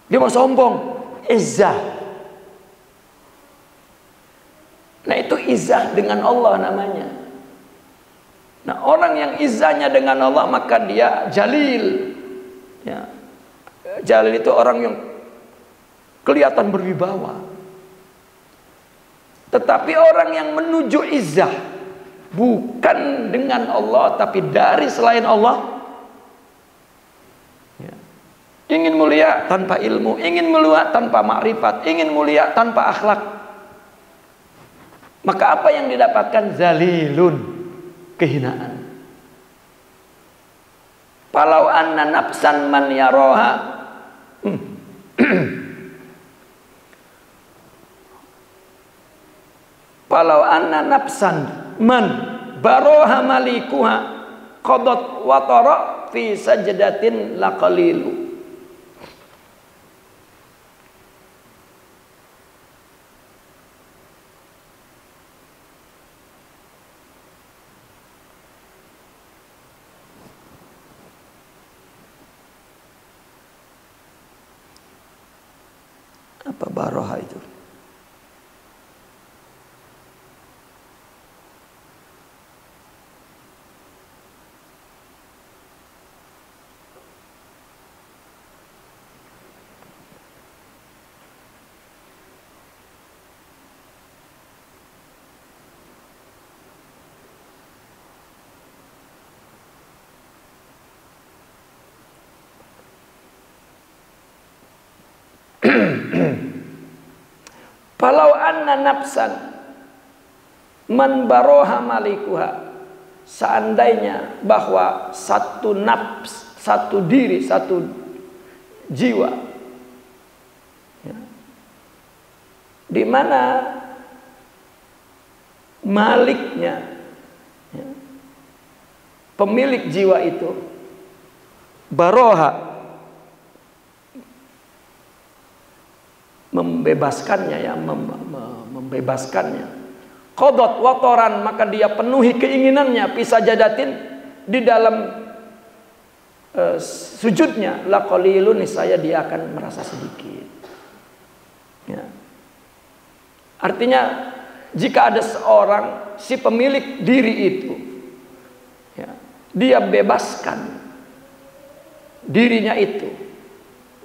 Dia mau sombong, izzah. Nah, itu izzah dengan Allah namanya. Nah, orang yang izzahnya dengan Allah maka dia jalil. Ya. Jalil itu orang yang kelihatan berwibawa. Tetapi orang yang menuju izzah bukan dengan Allah tapi dari selain Allah, ingin mulia tanpa ilmu, ingin mulia tanpa makrifat, ingin mulia tanpa akhlak, maka apa yang didapatkan? Zalilun, kehinaan. Falau anna nafsan man yaroha falau anna nafsan man baroha malikuha qadat watara fi sajdatin laqalilu. Apa baroha itu? Falau anna nafsan man baroha malikuha, seandainya bahwa satu nafs, satu diri, satu jiwa, ya, di mana maliknya, ya, pemilik jiwa itu baroha, membebaskannya, ya, membebaskannya. Qadot watoran, maka dia penuhi keinginannya, pisajadatin, di dalam sujudnya, laqalilun, niscaya dia akan merasa sedikit. Ya. Artinya jika ada seorang, si pemilik diri itu, ya, dia bebaskan dirinya itu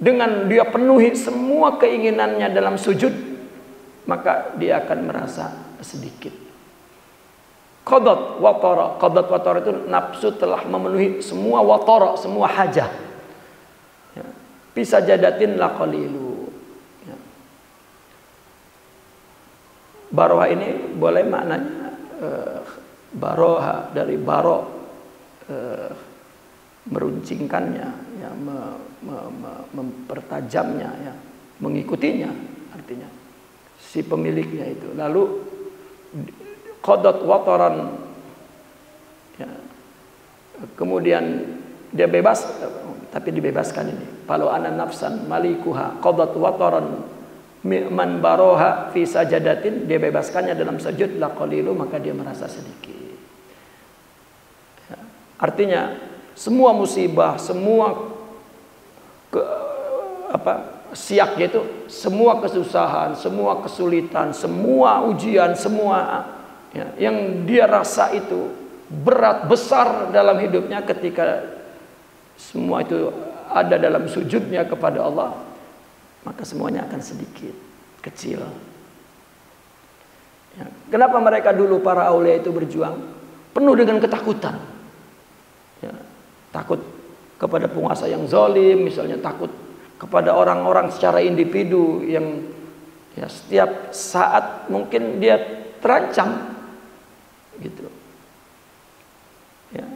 dengan dia penuhi semua keinginannya dalam sujud, maka dia akan merasa sedikit. Qadat watara. Qadat watara itu nafsu telah memenuhi semua watara, semua hajah. Ya. Bisa jadatin laqalilu. Ya. Baroha ini boleh maknanya baroha dari baro, meruncingkannya, ya, mempertajamnya, ya, mengikutinya, artinya si pemiliknya itu. Lalu qadat wataran, ya, kemudian dia bebas, tapi dibebaskan ini. Falau ana nafsan malikuha qadat wataran man baroha fi sajadatin, dia bebaskannya dalam sujud laqalilu, maka dia merasa sedikit. Ya, artinya semua musibah, semua siak itu, semua kesusahan, semua kesulitan, semua ujian, semua, ya, yang dia rasa itu berat besar dalam hidupnya, ketika semua itu ada dalam sujudnya kepada Allah, maka semuanya akan sedikit, kecil. Ya, kenapa mereka dulu para aulia itu berjuang penuh dengan ketakutan? Ya, takut kepada penguasa yang zalim, misalnya takut kepada orang-orang secara individu yang, ya, setiap saat mungkin dia terancam, gitu. Ya.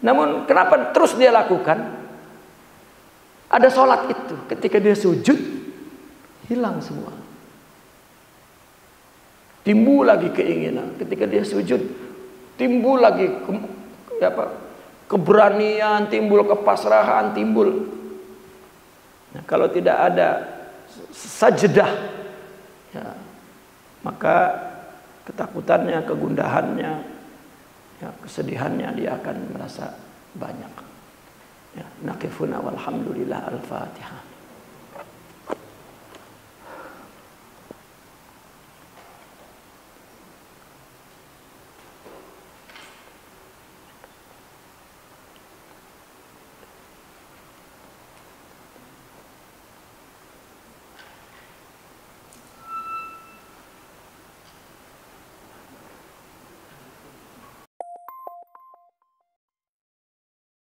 Namun kenapa terus dia lakukan? Ada sholat itu, ketika dia sujud hilang semua. Timbul lagi keinginan, ketika dia sujud timbul lagi keberanian, timbul kepasrahan, timbul. Nah, kalau tidak ada sajdah, ya, maka ketakutannya, kegundahannya, ya, kesedihannya dia akan merasa banyak. Ya, naqifuna walhamdulillah, al-Fatihah.